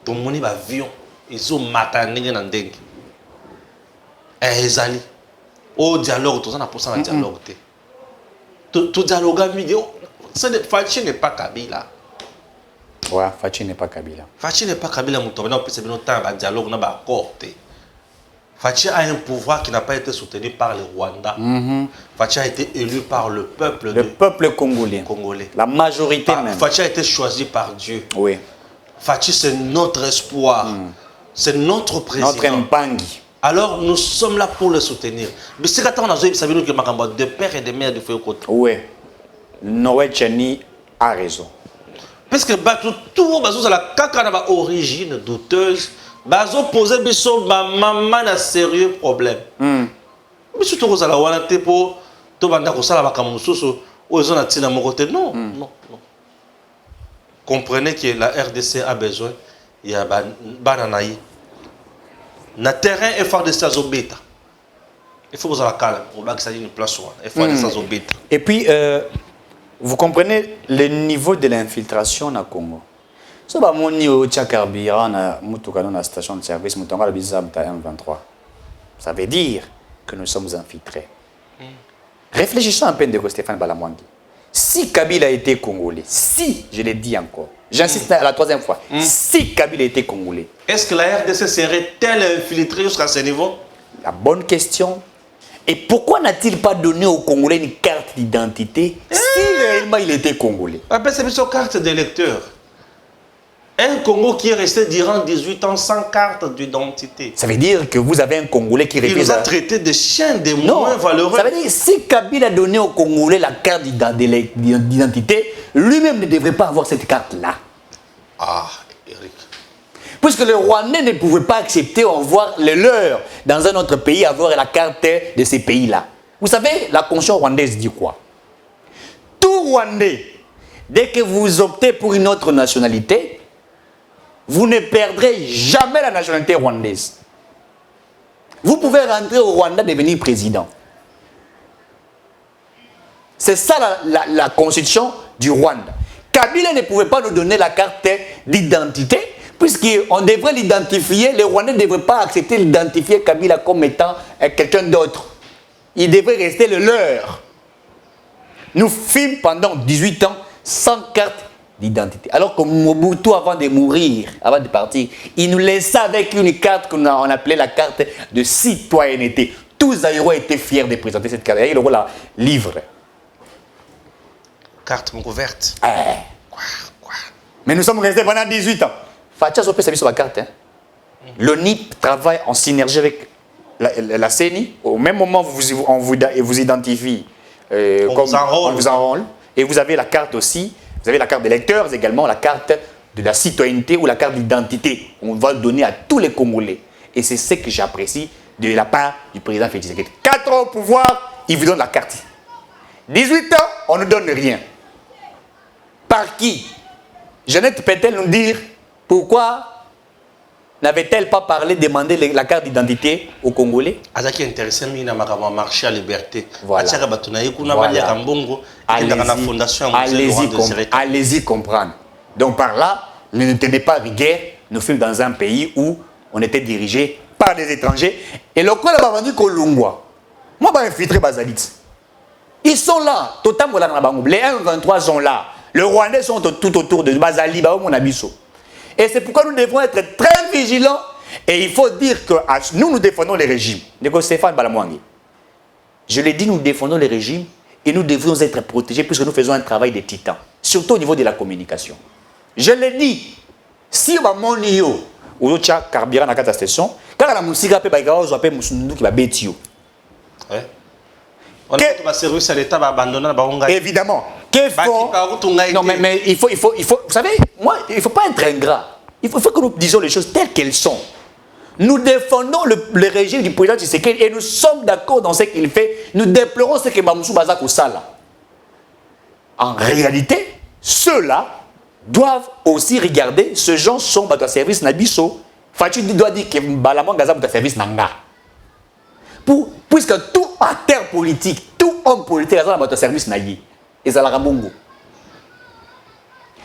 ton moni ba avion, ils ont matané dans dengue. Ezali, au dialogue, tout ça n'a pas ça dialogue. Tout dialogue vidéo, Fachi n'est pas Kabila. Ouais, Fachi n'est pas Kabila. Fachi n'est pas Kabila, mon tournoi, puis c'est bien temps ba dialogue na ba corté. Fachi a un pouvoir qui n'a pas été soutenu par le Rwanda. Fachi a été élu par le peuple. Le peuple congolais. La majorité même. Fachi a été choisi par Dieu. Oui. Fachi, c'est notre espoir. C'est notre président. Notre Mpangi. Alors, nous sommes là pour le soutenir. Mais c'est quand on a dit que de père et de mère de feu côté. Oui. Noé Tchani a raison. Parce que tout le monde a la caca origine douteuse. Bazo poser biso ba maman na sérieux problème. Biso to ko sala wana te po to banda ko sala ba kamususu o ezona tina mon côté non. Comprenez que la RDC a besoin il y a bananaï. Na terrain FRDC azobeta. Il faut que vous la calme, on va que ça ait une place FRDC azobeta. Et puis vous comprenez le niveau de l'infiltration na Congo. So ba moni o tia carburant na mutuka na station de service mutonga la bizam ta M23. Ça veut dire que nous sommes infiltrés. Réfléchissons un peu de Stéphane Balamwangi. Si Kabila était congolais, si, je l'ai dit encore, j'insiste la troisième fois, si Kabila était congolais. Est-ce que la RDC serait-elle infiltrée jusqu'à ce niveau? La bonne question. Et pourquoi n'a-t-il pas donné aux Congolais une carte d'identité si réellement il était congolais? Après, c'est une carte d'électeur. Un Congo qui est resté durant 18 ans sans carte d'identité. Ça veut dire que vous avez un Congolais qui Il nous a traité de chiens, des moins valeureux. Ça veut dire que si Kabila a donné aux Congolais la carte d'identité, lui-même ne devrait pas avoir cette carte-là. Ah, Eric. Puisque les Rwandais ne pouvaient pas accepter ou voir les leurs dans un autre pays, avoir la carte de ces pays-là. Vous savez, la constitution rwandaise dit quoi? Tout Rwandais, dès que vous optez pour une autre nationalité, vous ne perdrez jamais la nationalité rwandaise. Vous pouvez rentrer au Rwanda et devenir président. C'est ça la constitution du Rwanda. Kabila ne pouvait pas nous donner la carte d'identité, puisqu'on devrait l'identifier, les Rwandais ne devraient pas accepter d'identifier Kabila comme étant quelqu'un d'autre. Il devrait rester le leur. Nous fîmes pendant 18 ans sans carte d'identité. Alors que Mobutu, avant de mourir, avant de partir, il nous laissait avec une carte qu'on appelait la carte de citoyenneté. Tous les Zaïrois étaient fiers de présenter cette carte. Et il la livre. Carte ouverte. Quoi? Mais nous sommes restés pendant 18 ans. Fatia Zopé s'est mis sur la carte. L'ONIP travaille en synergie avec la CENI. Au même moment, on vous identifie. On vous enrôle. Et vous avez la carte aussi. Vous avez la carte d'électeurs également, la carte de la citoyenneté ou la carte d'identité. On va le donner à tous les Congolais. Et c'est ce que j'apprécie de la part du président Félix Tshisekedi. 4 ans au pouvoir, il vous donne la carte. 18 ans, on ne donne rien. Par qui? Jeannette peut-elle nous dire pourquoi n'avait-elle pas parlé, demandé la carte d'identité aux Congolais? Azaki intéressé mina makama marché à liberté. Voilà. Allez-y comprendre. Donc par là, ne tenez pas rigueur. Nous sommes dans un pays où on était dirigé par des étrangers. Et le coup là, vendu Kolungwa. Moi, je vais infiltrer Bazalit. Ils sont là. Les M23 sont là. Les Rwandais sont tout autour de Bazali, mon abisso. Et c'est pourquoi nous devons être très vigilants. Et il faut dire que nous défendons les régimes. Stéphane Balamwangi. Je l'ai dit, nous défendons les régimes et nous devons être protégés puisque nous faisons un travail de titan. Surtout au niveau de la communication. Je l'ai dit, si on va monter au carburant dans la station, quand la musique a fait, on va musundu qui va bêtio. On va service à l'État va abandonner la évidemment. Non, mais il faut, vous savez, moi, il ne faut pas être ingrat. Il faut que nous disions les choses telles qu'elles sont. Nous défendons le régime du président Tshisekedi et nous sommes d'accord dans ce qu'il fait. Nous déplorons ce que Mamoussou Bazak ou Sala. En réalité, ceux-là doivent aussi regarder ce genre sont dans service Nabiso. Fatou doit dire que Balaman Gaza dans service Nanga. Puisque tout acteur politique, tout homme politique dans notre service Nagi. Et Zalarabongo.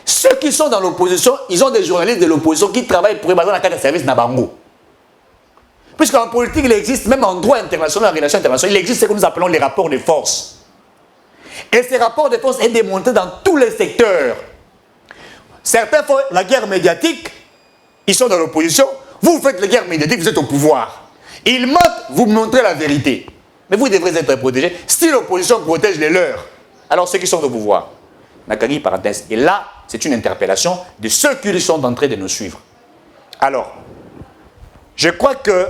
Ceux qui sont dans l'opposition, ils ont des journalistes de l'opposition qui travaillent pour dans la carte de service Nabango. Puisqu'en politique, il existe, même en droit international, en relations internationales, il existe ce que nous appelons les rapports de force. Et ces rapports de force sont démontrés dans tous les secteurs. Certains font la guerre médiatique, ils sont dans l'opposition. Vous faites la guerre médiatique, vous êtes au pouvoir. Ils mentent, vous montrez la vérité. Mais vous devrez être protégés. Si l'opposition protège les leurs, alors ceux qui sont au pouvoir. Nakagi, parenthèse. Et là, c'est une interpellation de ceux qui sont en train de nous suivre. Alors, je crois que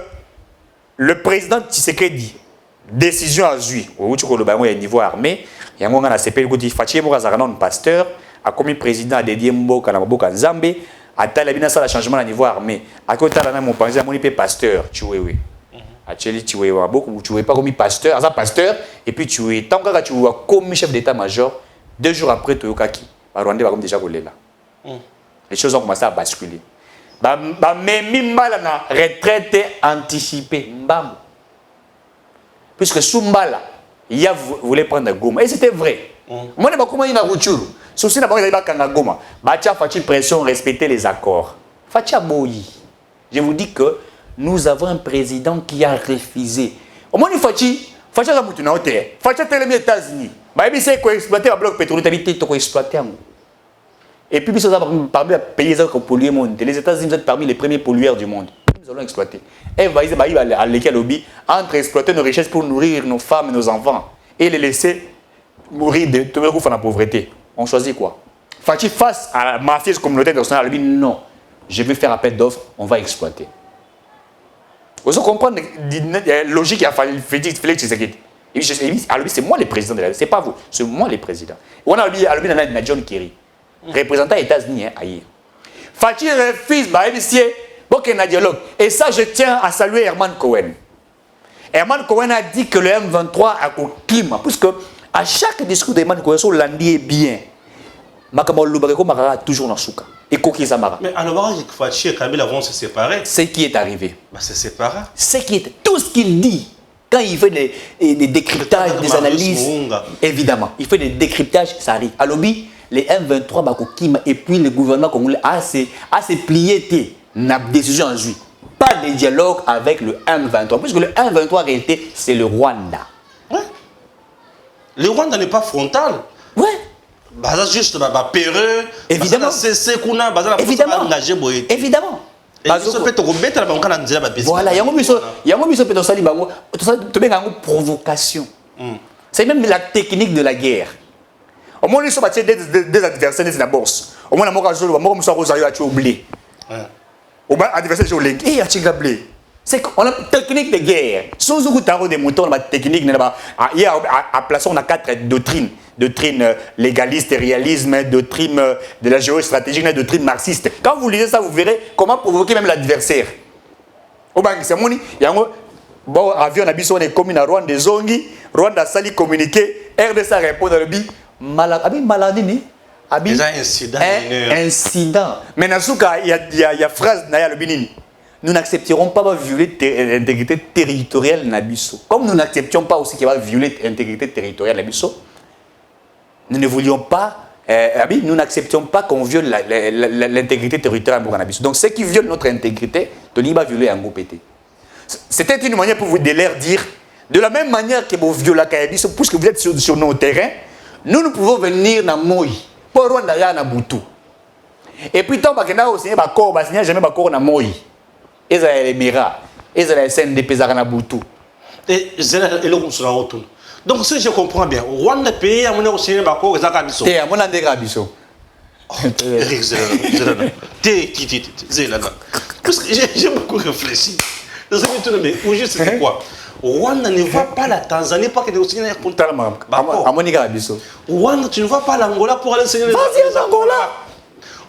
le président Tshisekedi, décision à lui, au niveau armé, il y a un CP qui dit Fatih Mourazaran, pasteur, a commis président à dédié Mboka na Mboka Nzambe, a talabina ça le changement à niveau armé. À côté de mon président, mon pasteur, tu oui. A Tcheli, tu es beaucoup, tu es pas commis pasteur, à pasteur, et puis tu es, tant que tu es commis chef d'état-major, 2 jours après, tu es au Kaki. Rwanda va comme déjà volé là. Les choses ont commencé à basculer. Même mal na retraite anticipée. Puisque Soumbala, il voulait prendre Goma. Et c'était vrai. Moi, je ne sais pas comment il y a Routourou. Souci n'a pas eu Goma. Batia Fachi pression, respecter les accords. Fatia Boyi. Je vous dis que nous avons un président qui a refusé. Au moins, Fachi a moutu na hôtel. Fachi a télé les États-Unis. Il s'est exploité un bloc pétrolier, il a exploité. Et puis, parmi les pays qui ont pollué le monde, les États-Unis sont parmi les premiers pollueurs du monde. Nous allons exploiter. Et va à l'école lobby entre exploiter nos richesses pour nourrir nos femmes et nos enfants et les laisser mourir de la pauvreté. On choisit quoi? Fachi face à la mafieuse communauté internationale, elle dit non, je vais faire appel d'offres, on va exploiter. Vous comprenez la logique qui a fallu Félix Tshisekedi. C'est moi le président de la. C'est pas vous, c'est moi le président. On a oublié John Kerry, représentant des États-Unis ailleurs. Fachi refuse, un dialogue. Et ça, je tiens à saluer Herman Cohen. Herman Cohen a dit que le M23 a au climat, puisque à chaque discours d'Herman Cohen, l'Andi est bien. Makambo Lubareko Makara toujours dans Souka. Et Koki Samara. Mais alors, Fachi et Kabila vont se séparer. Ce qui est arrivé. Bah, c'est séparé. Tout ce qu'il dit, quand il fait des décryptages, des analyses, évidemment, il fait des décryptages, ça arrive. À l'obby, les M23 Bakokima et puis le gouvernement congolais a se plié na décision en juillet. Pas de dialogue avec le M23, puisque le M23 en réalité, c'est le Rwanda. Ouais. Le Rwanda n'est pas frontal. Ouais. Bah, juste Péreux. Évidemment. Évidemment. Évidemment. Voilà, il y a une provocation. C'est même la technique de la guerre. Au moins, ils sont des adversaires de la bourse. Au moins, on oublié. Au moins, adversaire de l'Olympique. Et il y a blé. C'est qu'on a une technique de guerre. Sans vous tarot des moutons, on a une technique. Il y a à placer, on a 4 doctrines. Doctrine légaliste et réalisme, doctrine de la géostratégie, doctrine marxiste. Quand vous lisez ça, vous verrez comment provoquer même l'adversaire. Au banc, c'est mon, il y a un bon avion à Bisson et commune à Rwanda Zongi, Rwanda Sali communiqué, RDC répond à l'obbi, maladie, il y a un incident. Incident. Mais il y a phrase dans le Bénin. Nous n'accepterons pas de violer l'intégrité territoriale de Nabiso. Comme nous n'acceptions pas aussi qu'il va violer l'intégrité territoriale de Nabiso, nous ne voulions pas, nous n'acceptions pas qu'on viole l'intégrité territoriale de Nabiso. Donc ceux qui violent notre intégrité, Tony va violer un groupe pété. C'était une manière pour vous de leur dire, de la même manière que vous violez Kayabiso, puisque vous êtes sur nos terrains, nous pouvons venir dans Moï, pour Rwanda ya na Butu. Et puis tant que nous signé d'accord, signé jamais d'accord na Moï. Ils ont les Mira, ils ont les CNDP na Butu. Et donc si je comprends bien, Rwanda pays a mon signé d'accord avec Abisso. Et à mon andé Abisso. Parce que j'ai beaucoup réfléchi. Mais au juste c'est quoi? Rwanda ne voit pas la Tanzanie pour qu'elle ait signé un contrat. Rwanda, tu ne vois pas l'Angola pour aller signer les Angola.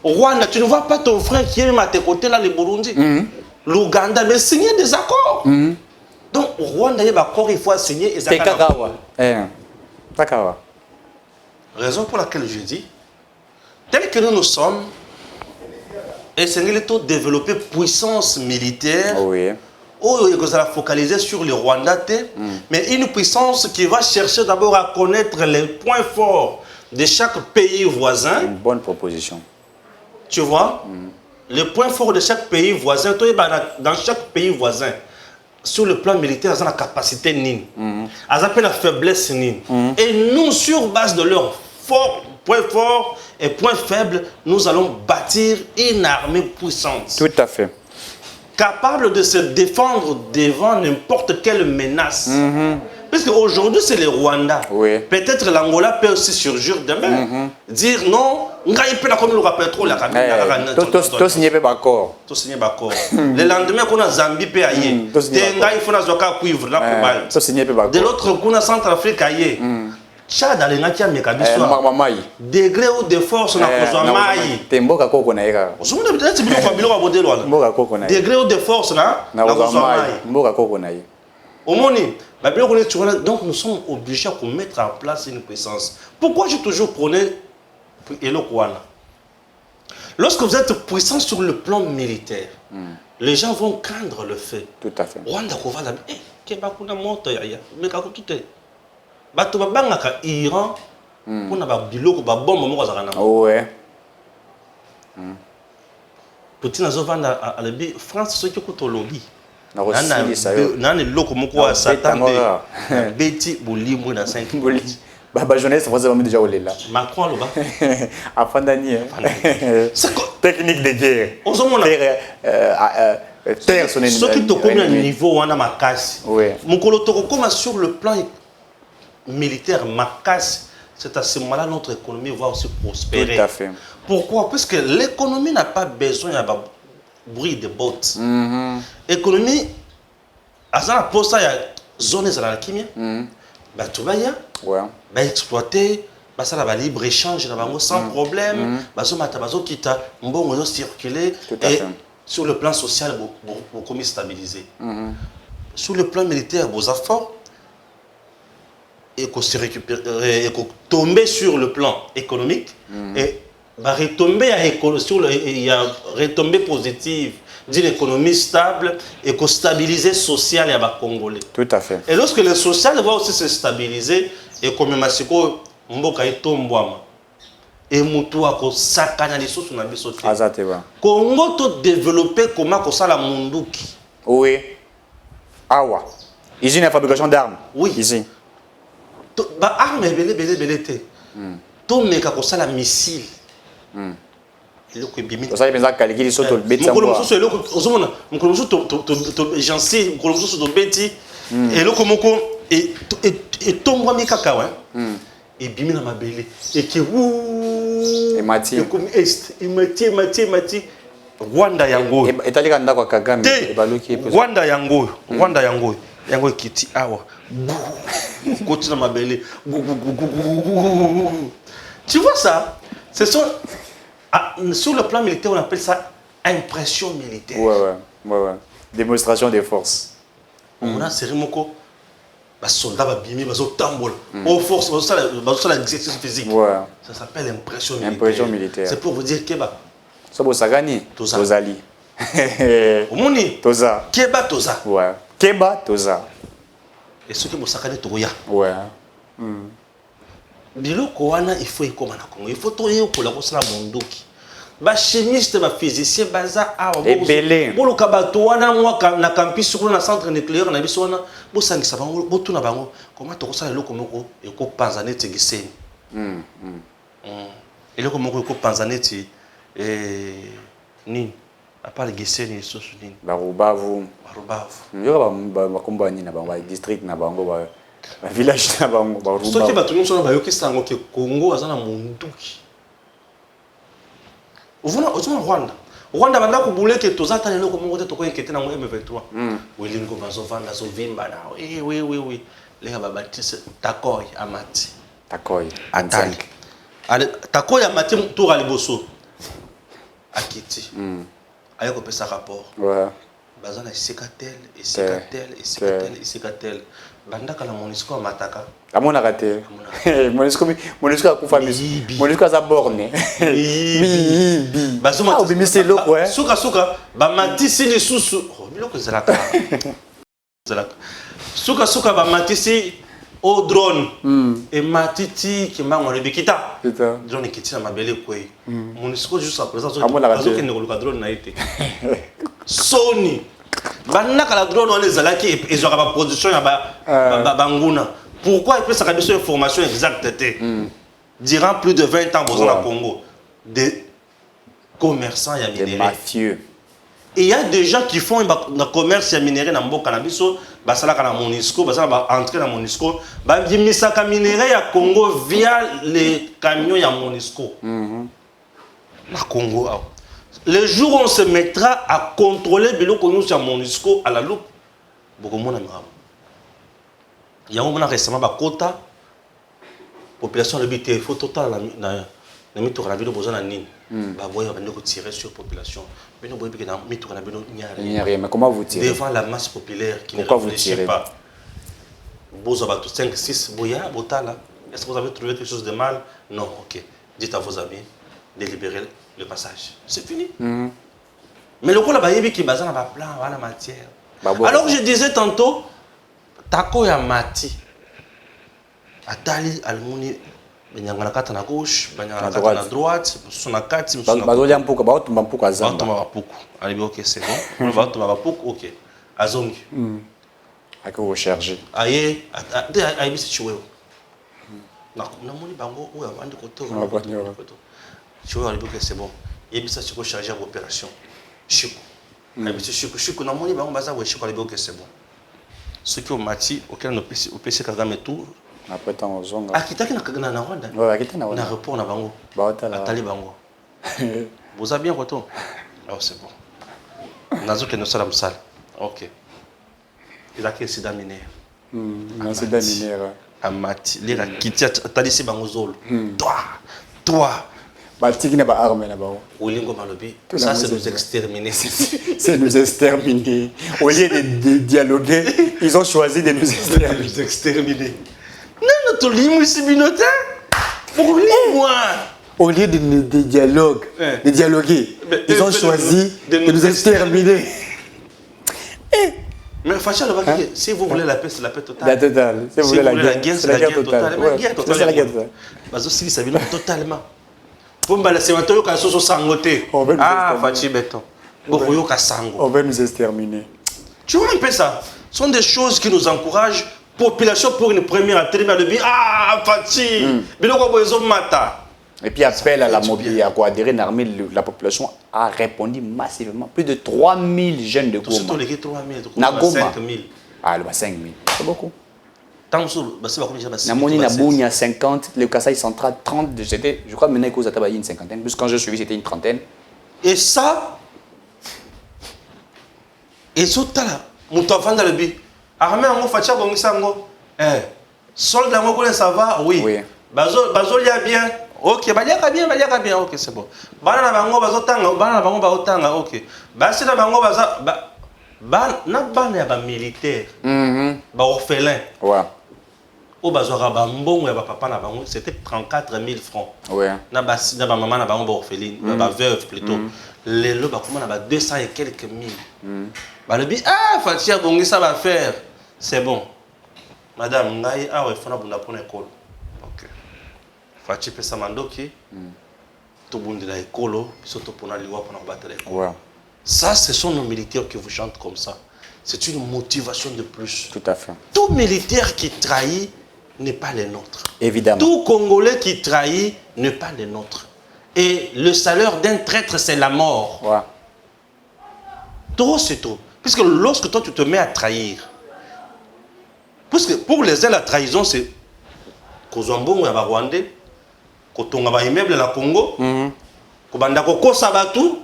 Rwanda, tu ne vois pas ton frère qui est même à tes côtés là, le Burundi. L'Ouganda, mais signer des accords. Donc, Rwanda, il y a des accords, il faut signer des accords. Raison pour laquelle je dis, tel que nous sommes, et c'est de développer puissance militaire. Oui. Vous allez focaliser sur le Rwanda, mais une puissance qui va chercher d'abord à connaître les points forts de chaque pays voisin. Une bonne proposition. Tu vois, les points forts de chaque pays voisin, dans chaque pays voisin, sur le plan militaire, ils ont la capacité nine, ils ont la faiblesse nine. Et nous, sur base de leurs points forts et points faibles, nous allons bâtir une armée puissante. Tout à fait. Capable de se défendre devant n'importe quelle menace. Parce qu'aujourd'hui, c'est le Rwanda. Oui. Peut-être l'Angola peut aussi surgir demain. Dire non, on a pas comme le rappel trop la tout signé d'accord. Tout signé d'accord. Le lendemain, qu'on a Zambie peut aller. Il faut que cuivre là pour balle. De l'autre, qu'on a Centrafrique aille. Tchad a l'engatia mekabiswa. Degré ou de force na kozwa mai. Temboka koko na eka. Osumuna peut-être bilo kwa bilo kwa modèle wana. Mboka koko na. Degré ou de force na kozwa mai. Mboka koko na. Omoni, donc nous sommes obligés de mettre en place une puissance. Pourquoi j'ai toujours prôné Elokwana? Lorsque vous êtes puissant sur le plan militaire, les gens vont craindre le fait. Tout à fait. Rwanda kovala, kebakuna moto ya mais kakutute. Bato babangaka Iran pour na ba biloko ba bombe moko zakana. Ouais. Poutine azovanda à la France ce qui coûte au lobby. Nana loko moko wa Satan beti bolimwe na 5 boli. Baba jeunesse vous avez déjà olé là. Macron loba. Afandani. C'est technique de guerre. On se mona terre son ennemi. Ce qui te connaît à niveau wana makasi. Oui. Mukolo to comme sur le plan militaire makasi, c'est à ce moment-là notre économie va aussi prospérer. Tout à fait. Pourquoi? Parce que l'économie n'a pas besoin de bruit de bottes. L'économie, à ça, pour ça, il y a zone de la chimie. Bah, tout va y exploiter, bah, ça va libre échange sans problème. Bah, ça va quitter, bon, circuler. Et sur le plan social, beaucoup mieux stabilisé. Sur le plan militaire, vos efforts, et qu'on se récupère, et qu'on tombe sur le plan économique et il y a retombée positive d'une économie stable et que stabiliser social et Congolais. Tout à fait. Et lorsque le social va aussi se stabiliser et comme Masiko Mboka Etombwama et Moutou a sakana les sources na biso te. Congo to développer comment ko sala munduki. Oui. Awa. Ici une fabrication d'armes. Oui. Ici. Ba arme belé te. To meka ko sala missile. eloko ebimi osali mpenza kalekili so tobeti mokolo mosusu eloko ozomona mokolo mosusu jansi mokolo mosusu tobeti eloko moko etombwami kaka wa ebimi na mabele eke emati ekomi est emati Rwanda yango etalika ndako ya Kagame ebaluki Rwanda yango ekiti awa koti na mabele tu vois ça ce sont sur le plan militaire on appelle ça impression militaire ouais démonstration de force on a série moko ba soldat ba bimi ba zo tambola au force ba zo la exercice physique ça s'appelle impression militaire c'est pour vous dire que ba so bosagani tozali omoni toza keba toza ouais keba toza et ce que bosakani toya ouais biloko wana il faut ekoma na Congo il faut to yekola ko sala mondoki ba chimiste ba physicien baza awa boluka bato wana mwaka na campus sur na centre nucléaire na biso wana bosangisa bango botuna bango comment to ko sala eloko moko eko panzane tegiseni eloko moko eko panzane ti ni à part geseni sosu nini barubavu yoka ba kombani na bango ba district na bango ba village na bango barubavu soki bato nyonso na bayoki sango ke Congo azana monduki ozona Rwanda banda kubule ke tozata lelo ko mongo te to ko inquiéter na M23 welingo bazovanda zo vimba na oui les ba baptiste takoy amati atali takoy amati tour à liboso akiti ayoko pesa rapport bazana isikatel banda kala monisco mataka amona raté monisco akufa monisco za borne bazoma obimiselo quoi suka ba matisi ni susu biloko zelaka suka ba matisi au drone et matiti ki mango le bikita drone kitina mabele kwei monisco juste à présent azoke ne drone na été Sony banaka la drone on les alaki et ils aura production ya banguna pourquoi il peut ça une information exacte durant plus de 20 ans au Congo des commerçants et minéraux des mafieux et il y a des gens qui font le commerce et minéraux dans mboka na biso basala kana Monisco basala entrer dans Monisco ba bimisaka minéraux ya Congo via les camions ya Monisco na Congo. Le jour où on se mettra à contrôler biloko nous sur Monisco à la loupe, beaucoup moins d'amirables. Il y a un moment récemment, la population de BT, il faut total la mitoire la ville besoin de nini. Bah voyez, on va tirer sur la population. Mais nous voyons que la mitoire la ville il n'y a rien. Mais comment vous tirez devant la masse populaire qui ne réfléchit pas. Vous avez tous 5, 6, boya, botala. Est-ce que vous avez trouvé quelque chose de mal? Non, ok. Dites à vos amis de libérer le passage. C'est fini. Mais le coup là-bas, il y a qui basé dans la plan, la matière. Alors je disais tantôt, Tako ya mati. Atali almuni benyanga kata na gauche, benyanga kata na droite, sona kati, sona. Bazolia mpuka, baotu mpuka zamba. Baotu mapuku. Allez OK, c'est bon. Baotu mapuku, OK. Azongi. Ako recharger. Aye, aye bisi chiwewe. Na moni bango ou avandi koto. Tu vois, c'est bon. Il y a ça qui est chargé à l'opération. Chico. Chico, non, on va Chico, c'est bon. Ce qui est au mati, auquel on peut PC Kagame et tout. Après, tant aux ongles. Ah, qui t'a dit que na Rwanda? Ouais, qui t'a dit? On a repos, on a bango. Atali bango. Vous avez bien retour? Oh, c'est bon. Nazo que nous sommes sale. Ok. Il a quel sida minière? Sida minière. Amati. Les gars, qui t'a dit c'est bango zolo. Toi. Batiki na ba arme na ba. Olingo malobi. Ça c'est nous exterminer. C'est nous exterminer. Au lieu de dialoguer, ils ont choisi de nous exterminer. Non, notre limu c'est binotin. Pour lui moi. au lieu de dialogue, de dialoguer, ils ont choisi de nous exterminer. Mais Facha, si vous voulez la paix, c'est la paix totale. La totale. Si vous voulez la guerre, c'est la guerre totale. Ouais, c'est la guerre totale. Si ça vient totalement. Pour me laisser maintenant, il y a un sangoté. Ah, Fachi Béton. On va nous exterminer. Tu vois un peu ça? Ce sont des choses qui nous encouragent. Population pour une première atterrissage, mais le bien, ah, Fachi, et puis appel à la mobilité, à quoi adhérer à l'armée, la population a répondu massivement. Plus de 3000 jeunes de Goma. Surtout les 3000, Nagoma. 5000. Ah, le 5000. C'est beaucoup. Namoni Nabounia 50, le Kassai central 30, je crois maintenant qu'aux Atabaï une cinquantaine, plus quand je suivi c'était une trentaine. Et ça, et surtout là, mon enfant dans le but, armée en facha bon sango, soldat en ça va, oui. Bazo y a bien. Ok, baliaka bien, ok, c'est bon. Bana bango bazo tanga, ok. Basi na bango baza na bana ya ba militaire. Ba orphelin. Ouais. Au bazo ba mbongo ya ba papa na bango, c'était 34 000 francs. Ouais. Na basi na ba maman na bango ba orpheline, ba veuve plutôt. Les lots ba comment na ba 200 et quelques mille. Ba le bi ah, Fatia bongi ça va faire. C'est bon. Madame ngai ah ouais, fona bunda pour l'école. OK. Fachi pesa mandoki. To bundi la école, surtout pour na liwa pour na battre l'école. Ouais. Ça, ce sont nos militaires qui vous chantent comme ça. C'est une motivation de plus. Tout à fait. Tout militaire qui trahit n'est pas le nôtre. Évidemment. Tout Congolais qui trahit n'est pas le nôtre. Et le salaire d'un traître, c'est la mort. Ouais. Trop, c'est trop. Puisque lorsque toi, tu te mets à trahir, puisque pour les uns, la trahison, c'est Kozombo ou Rwandais, Kotonga ba immeuble na Congo, Kobanda Koko Sabatu,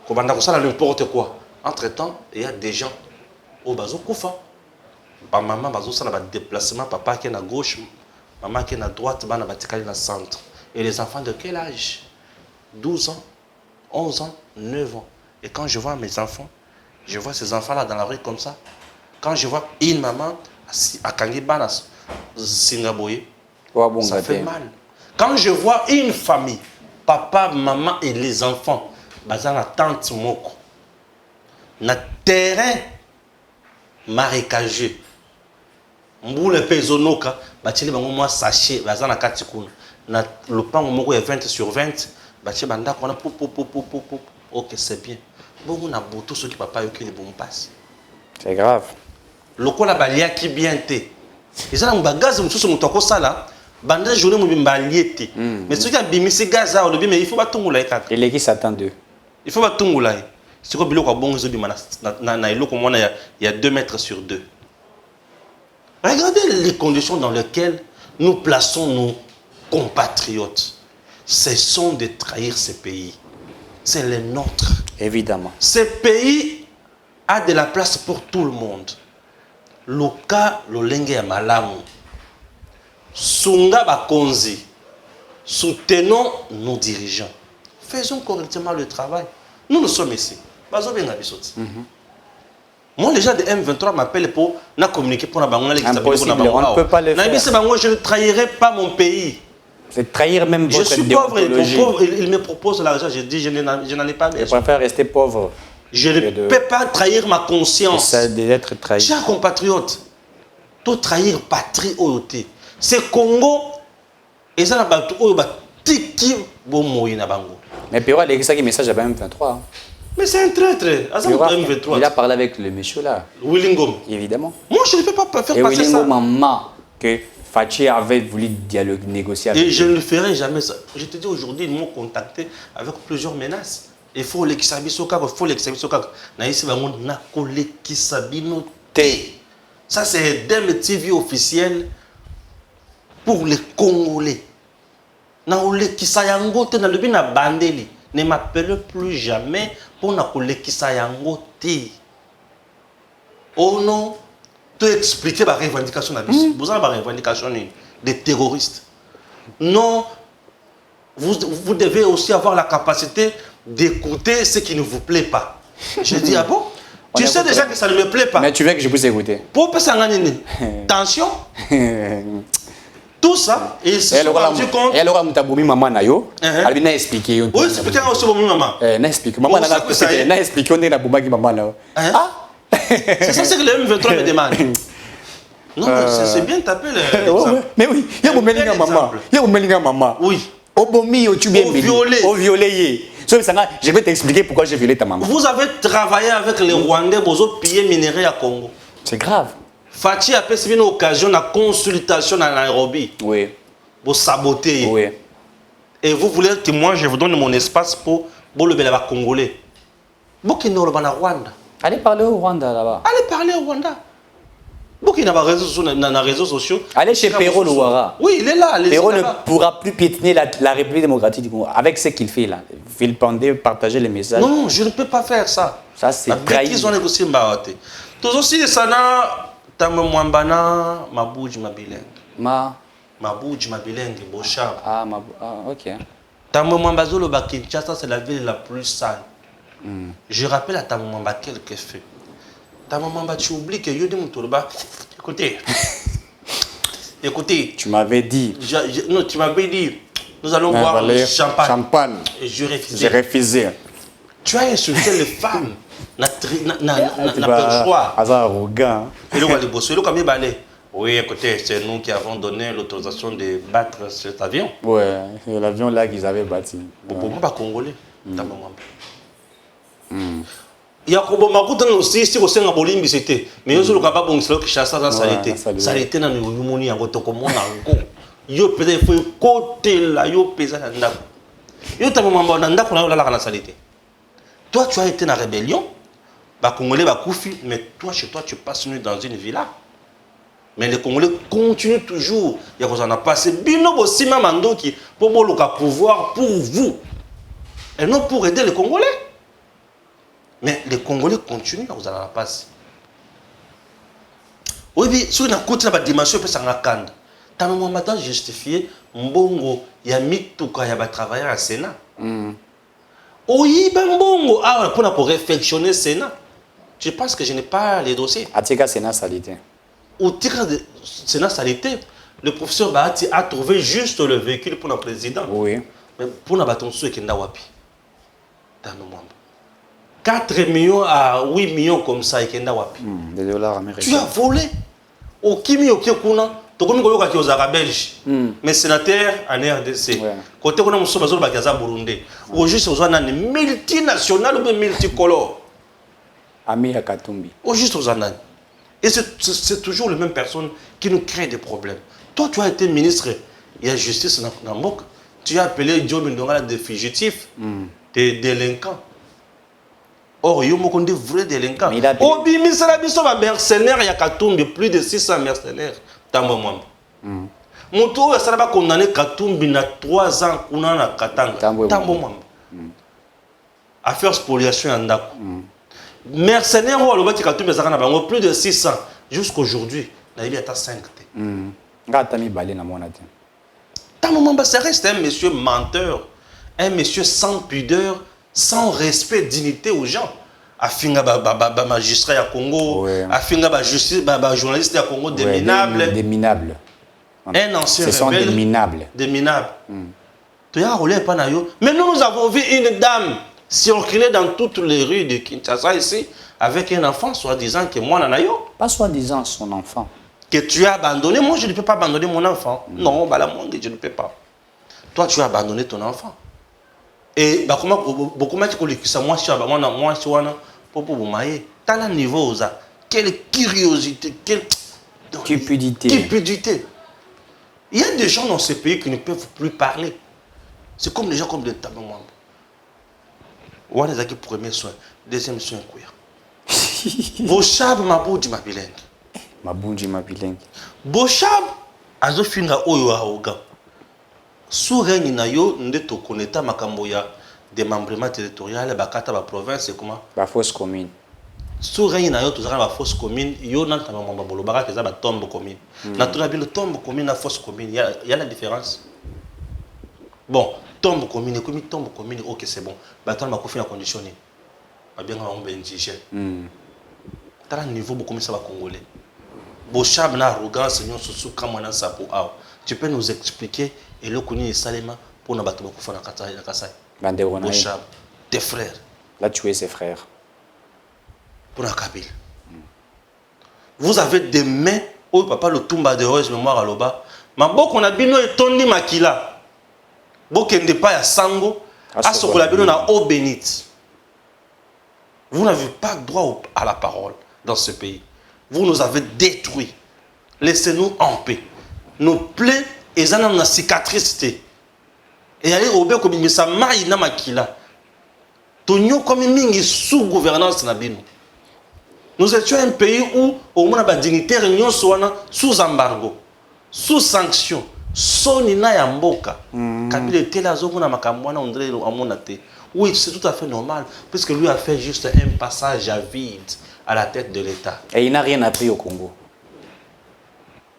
Kobanda Kosala n'importe quoi. Entre-temps, il y a des gens au Bazo Koufa. Maman Bazo ça na déplacement, papa qui est à gauche, maman qui est à droite, bana batikali na centre. Et les enfants de quel âge? 12 ans, 11 ans, 9 ans. Et quand je vois mes enfants, je vois ces enfants-là dans la rue comme ça. Quand je vois une maman à Kangibana, Singaboye, ça fait mal. Quand je vois une famille, papa, maman et les enfants, dans la tante Moko, dans le terrain marécageux, Mboule Pezonoka, Bacheli Bango sachet, dans la Katikun, dans le pan Moko est 20 sur 20, Bacheli Banda, on a ok, c'est bien. Bon, on a tout ce qui papa qui les bons passe. C'est grave. Le coup la balia qui bien té. Et ça, on va gaz, on se monte ça là. Banda journée, on va balier. Mais ceux qui ont bimé gaz à au mais il faut pas tout mouler. Et les qui s'attendent d'eux. Il faut pas tout mouler. C'est quoi, bilo bon, ils ont il y a 2 mètres sur 2. Regardez les conditions dans lesquelles nous plaçons nos compatriotes. Cessons de trahir ces pays. C'est le nôtre. Évidemment. Ce pays a de la place pour tout le monde. Luka Lolenge ya Malamu. Sunga Bakonzi. Soutenons nos dirigeants. Faisons correctement le travail. Nous sommes ici. Moi, les gens de M23 m'appellent pour communiquer pour impossible, on ne peut pas le faire. Je ne trahirai pas mon pays. C'est trahir même votre déontologie. Je suis pauvre, il me propose l'argent. Je dis, je n'en ai pas besoin. Je préfère rester pauvre. Je ne peux pas trahir ma conscience. Ça d'être trahi. Chers compatriotes, tout trahir patrie oyote. C'est Congo et ça n'a pas tout tiki bon moyen na bango. Mais Péro a laissé ça qui message à M23. Mais c'est un traître. Il a parlé avec le monsieur là. Willingom. Évidemment. Moi je ne peux pas faire et passer ça. Et Willingom maman que Fachi avait voulu dialoguer, négocier avec et je ne le ferai jamais ça. Je te dis aujourd'hui, ils m'ont contacté avec plusieurs menaces. Il faut les kisabi soka, il faut les kisabi soka. Naïsi bango na kole kisabino te. Ça c'est DEM TV officiel pour les Congolais. Na ole kisayango te na lebi na bandeli. Ne m'appelle plus jamais pour na kole kisayango te. Oh non. Tu expliquer la revendication de la vie. Vous avez la revendication des terroristes. Non, vous devez aussi avoir la capacité d'écouter ce qui ne vous plaît pas. Je dis, ah bon? Tu sais déjà que ça ne me plaît pas. Mais tu veux que je puisse écouter? Pour que ça gagne. Tension. Tout ça, et ils se sont rendus compte. Et alors, Mutaboumi, maman, nayo, elle vient expliquer. Oui, expliquer aussi mon maman. N'explique. Maman, n'a expliqué, on est la bouma qui maman, là. Ah! C'est ça, c'est que le M23 me demande. Non, c'est bien tapé l'exemple. Mais oui, il y a mon melinga maman. Il y a mon melinga maman. Oui. Au bomi, au tubé, au violé. Au violé. Je vais t'expliquer pourquoi j'ai violé ta maman. Vous avez travaillé avec les Rwandais pour les piller minerais à Congo. C'est grave. Fatih a fait une occasion de consultation à Nairobi. Oui. Pour saboter. Oui. Et vous voulez que moi je vous donne mon espace pour le Béla Congolais. Vous qui n'aurez pas Rwanda. Allez parler au Rwanda là-bas. Allez parler au Rwanda. Vous qui n'avez pas réseaux sociaux. Allez chez Perrault Louara. Oui, il est là. Perrault ne pourra plus piétiner la République démocratique du Congo avec ce qu'il fait là. Villepender, partager les messages. Non, je ne peux pas faire ça. Ça c'est trahi. Ils ont négocié Mbaote. Tous aussi les sana. Tamo mwambana mabuji mabilenge. Mabuji mabilenge Bochab. Ah ok. Tamo mwambazolo ba Kinshasa c'est la ville la plus sale. Je rappelle à Tamo Mwamba quelques faits. Tamo Mwamba tu oublies que Yodi Mutoloba. Écoutez. Écoutez. Tu m'avais dit. Non, tu m'avais dit. Nous allons boire le champagne. Et je refusais. J'ai refusé. Tu as insulté les femmes. N'a pas le choix. Arrogant. Et le bosser, le camion balai. Oui, écoutez, c'est nous qui avons donné l'autorisation de battre cet avion. Ouais, c'est l'avion là qu'ils avaient bâti. Pour moi, pas congolais. Il y a aussi, si vous savez, Bolimbi c'était. Mais ils ont pas bon, c'est que chassa dans saleté. Saleté dans le moni en goto comme on a encore. Yo peut-être faut côté là, yo pesa dans ndako. Yo ta maman dans ndako là la saleté. Toi, tu as été dans la rébellion. Bah, Congolais, bah, Koufi, mais toi, chez toi, tu passes dans une villa. Mais les Congolais continuent toujours. Il y a qu'on a passé. Bino, aussi, Mamando, qui pour le pouvoir pour vous. Et non pour aider les Congolais. Mais les Congolais continuent, vous en avez passé. Oui, mais si on a continué la dimension, peut s'en accendre. T'as un moment justifié, Mbongo, il y a mis tout quand il y a travaillé à Sénat. Oui, ben Mbongo, pour réflexionner Sénat. Je pense que je n'ai pas les dossiers. Atika Sénat Salité. Au titre de Sénat Salité, le professeur Bahati a trouvé juste le véhicule pour le président. Oui. Mais pour le bâton sous Kenda Wapi. 4 millions à 8 millions comme ça, Kenda Wapi. Des dollars américains. Tu as volé. Au Kimi au Kiokuna, tu as connu aux Arabes belges. Mais sénateur en RDC. Côté on a monsieur Bazol Bagaza Burundi. Au juste aux années multinationales ou multicolores. Ami à Katumbi. Au juste aux années. Et c'est toujours les mêmes personnes qui nous créent des problèmes. Toi, tu as été ministre, il y a justice dans le Mok. Tu as appelé Dieu Mindonga des fugitifs, des délinquants. Or, il y a des vrais délinquants. Au Bimisala Bisso, mercenaires, il y a Katumbi, plus de 600 mercenaires. Tambo Mwamba. Moutou, il sera condamné Katumbi na 3 ans, Kuna na Katanga. Tambo Mwamba. Affaire spoliation en Dako. Mercenaires, plus de 600. Jusqu'aujourd'hui, il y a 5. Ça reste un monsieur menteur, un monsieur sans pudeur, sans respect, dignité aux gens. Afinga magistrat à Congo, Afinga justice, journaliste à Congo, des minables. Des minables. Un ancien ce sont des minables. Des minables. Mais nous avons vu une dame circuler dans toutes les rues de Kinshasa ici avec un enfant, soi-disant que moi, Nanayo. Pas soi-disant son enfant. Que tu as abandonné. Moi, je ne peux pas abandonner mon enfant. Non, je ne peux pas. Toi, tu as abandonné ton enfant. Et comment beaucoup de gens moi, t'as un niveau, quelle curiosité, quelle cupidité. Il y a des gens dans ce pays qui ne peuvent plus parler. C'est comme des gens comme des tabamouams. On a des premiers soins, deuxième soin, quoi. Bochab Maboudi Mabileng. Maboudi Mabileng. Bochab, azofinga oyo aoga. Sous règne na yo, nde to koneta makambo ya démembrement territorial, bakata ba province comment? Ba fosse commune. Sous règne na yo, to zaka ba fosse commune, yo na ta mambo bolobaka keza ba tombe commune. Na to la bino tombe commune na fosse commune, il y a la différence. Bon, tombe commune, ok c'est bon. Bah toi ma confiance conditionné. Ba bien on ben indigène. T'as un niveau beaucoup comme ça va congolais. Bochab na arrogance nyon sous kamwana sapo aw. tu peux nous expliquer et le connu Salema pour nous battre beaucoup na Kasai. Bandero na ye. Bochab, tes frères. Là, tuer ses frères. Pour la Kabyle. Vous avez des mains, oh papa le Tumba de heureuse mémoire à l'oba. Ma boko na bino et tondi makila. Bokende pa ya sango. Asokola bino na eau bénite. Vous n'avez pas droit à la parole dans ce pays. Vous nous avez détruits. Laissez-nous en paix. Nos plaies, ils en ont une cicatrice. Et allez au bien comme ça maï na makila. Tonyo comme mingi sous gouvernance na bino. Nous étions un pays où au moins les dignitaires sous embargo, sous sanction. Sonina ya mboka. Kabila était là zokuna makamwana André amonate. Oui, c'est tout à fait normal puisque lui a fait juste un passage à vide à la tête de l'État. Et il n'a rien appris au Congo.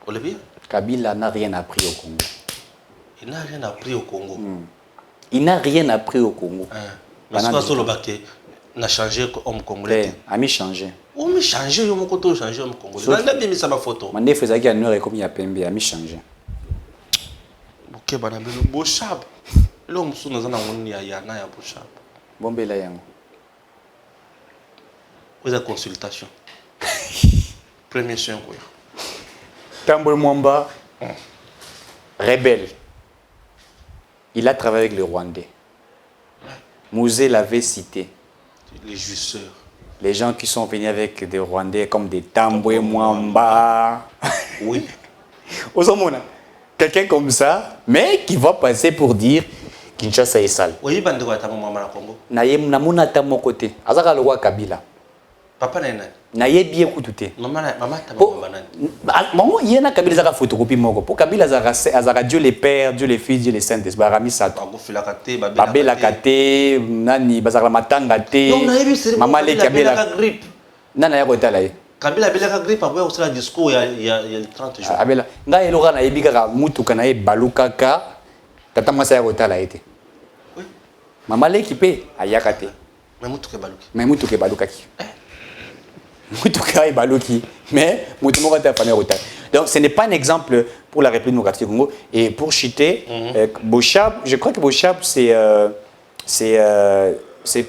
Olivier? Kabila n'a rien appris au Congo. Il n'a rien appris au Congo. Il n'a rien appris au Congo. Mais c'est pas tout le baquet. On a changé comme Congolais. A mis changé. On a changé, on a changé comme Congolais. On a bien mis ça ma photo. Mandé faisait qu'il y a une heure et comme il y a PMB, a mis changé. Ok, bah, Bochab. L'homme sous nous en a un yana ya Bochab. Bon, ben là, yango. Vous avez consultation. Premier chien, quoi. Tambour Mwamba, rebelle. Il a travaillé avec les Rwandais. Mouzé l'avait cité. Les jusseurs. Les gens qui sont venus avec des Rwandais comme des Tamboué Mwamba. Oui. Osomona. Quelqu'un comme ça, mais qui va passer pour dire Kinshasa est sale. Oui, bande quoi ta maman na Congo. Naïe namuna ta mon côté. Azaka le roi Kabila. Papa n'est pas. Naïe bien écouté. Maman ta maman Maman, il y a Kabila zaka photocopie moko. Pour Kabila zaka Dieu les pères, Dieu les fils, Dieu les saints. Barami sato. Babela kate, nani bazaka matanga te. Maman les Kabila grippe. Nana ya kota là. Kabila belaka grippe après au sera discours il y a 30 jours. Abela nga eloka na yebika mutuka na ye balukaka tata mwasa ya kota là été. Oui. Maman les équipé ayaka te. Mais mutuka baluki. Mais mutuka balukaki. Mutuka e baluki mais mutu moko ta famille kota. Donc ce n'est pas un exemple pour la République démocratique du Congo et pour chiter Bochab, je crois que Bochab c'est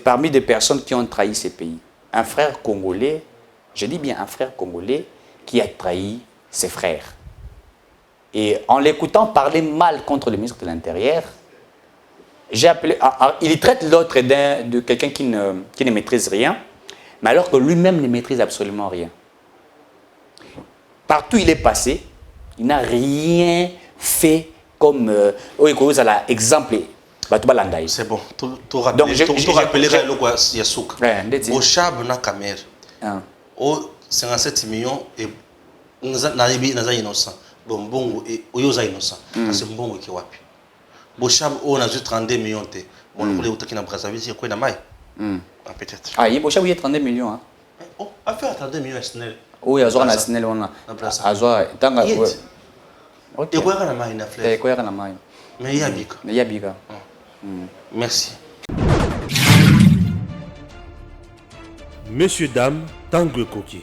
parmi des personnes qui ont trahi ces pays. Un frère congolais, je dis bien un frère congolais qui a trahi ses frères. Et en l'écoutant parler mal contre le ministre de l'Intérieur, j'ai appelé, il traite l'autre de quelqu'un qui ne maîtrise rien, mais alors que lui-même ne maîtrise absolument rien. Partout où il est passé, il n'a rien fait comme exemple. C'est bon, tout rappeler le Yasouk. Bochab na Kamer. Oh, 57 millions et nous avons innocent. Bon, bon, et nous innocent. C'est bon qui wapi. Bochab, on a juste 32 millions. Bon, on voulait que nous Brazzaville, c'est quoi na mai? Peut-être. Ah, il Bochab, il y a 32 millions. Oh, affaire 32 millions national. Oui, à Zoa national, on a. À Zoa, tanga. Et quoi na mai na fleur? Et quoi na mai? Mais il y a bika. Il y a bika. Merci. Messieurs, dames, Tanguy Koki.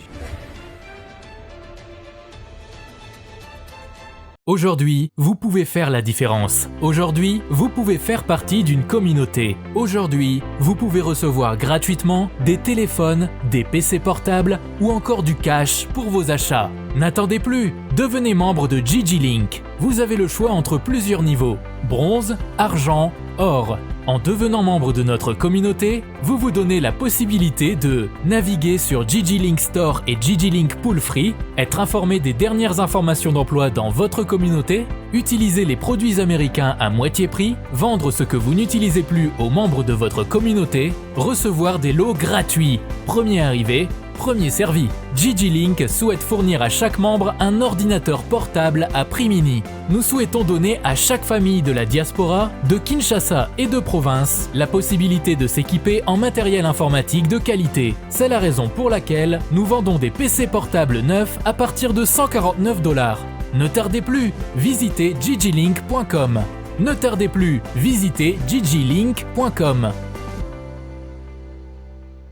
Aujourd'hui, vous pouvez faire la différence. Aujourd'hui, vous pouvez faire partie d'une communauté. Aujourd'hui, vous pouvez recevoir gratuitement des téléphones, des PC portables ou encore du cash pour vos achats. N'attendez plus, devenez membre de GG Link. Vous avez le choix entre plusieurs niveaux, bronze, argent, or. En devenant membre de notre communauté, vous vous donnez la possibilité de naviguer sur GG Link Store et GG Link Pool Free, être informé des dernières informations d'emploi dans votre communauté, utiliser les produits américains à moitié prix, vendre ce que vous n'utilisez plus aux membres de votre communauté, recevoir des lots gratuits. Premier arrivé, premier servi. GG Link souhaite fournir à chaque membre un ordinateur portable à prix mini. Nous souhaitons donner à chaque famille de la diaspora, de Kinshasa et de province, la possibilité de s'équiper en matériel informatique de qualité. C'est la raison pour laquelle nous vendons des PC portables neufs à partir de 149 $. Ne tardez plus, visitez gglink.com. Ne tardez plus, visitez gglink.com.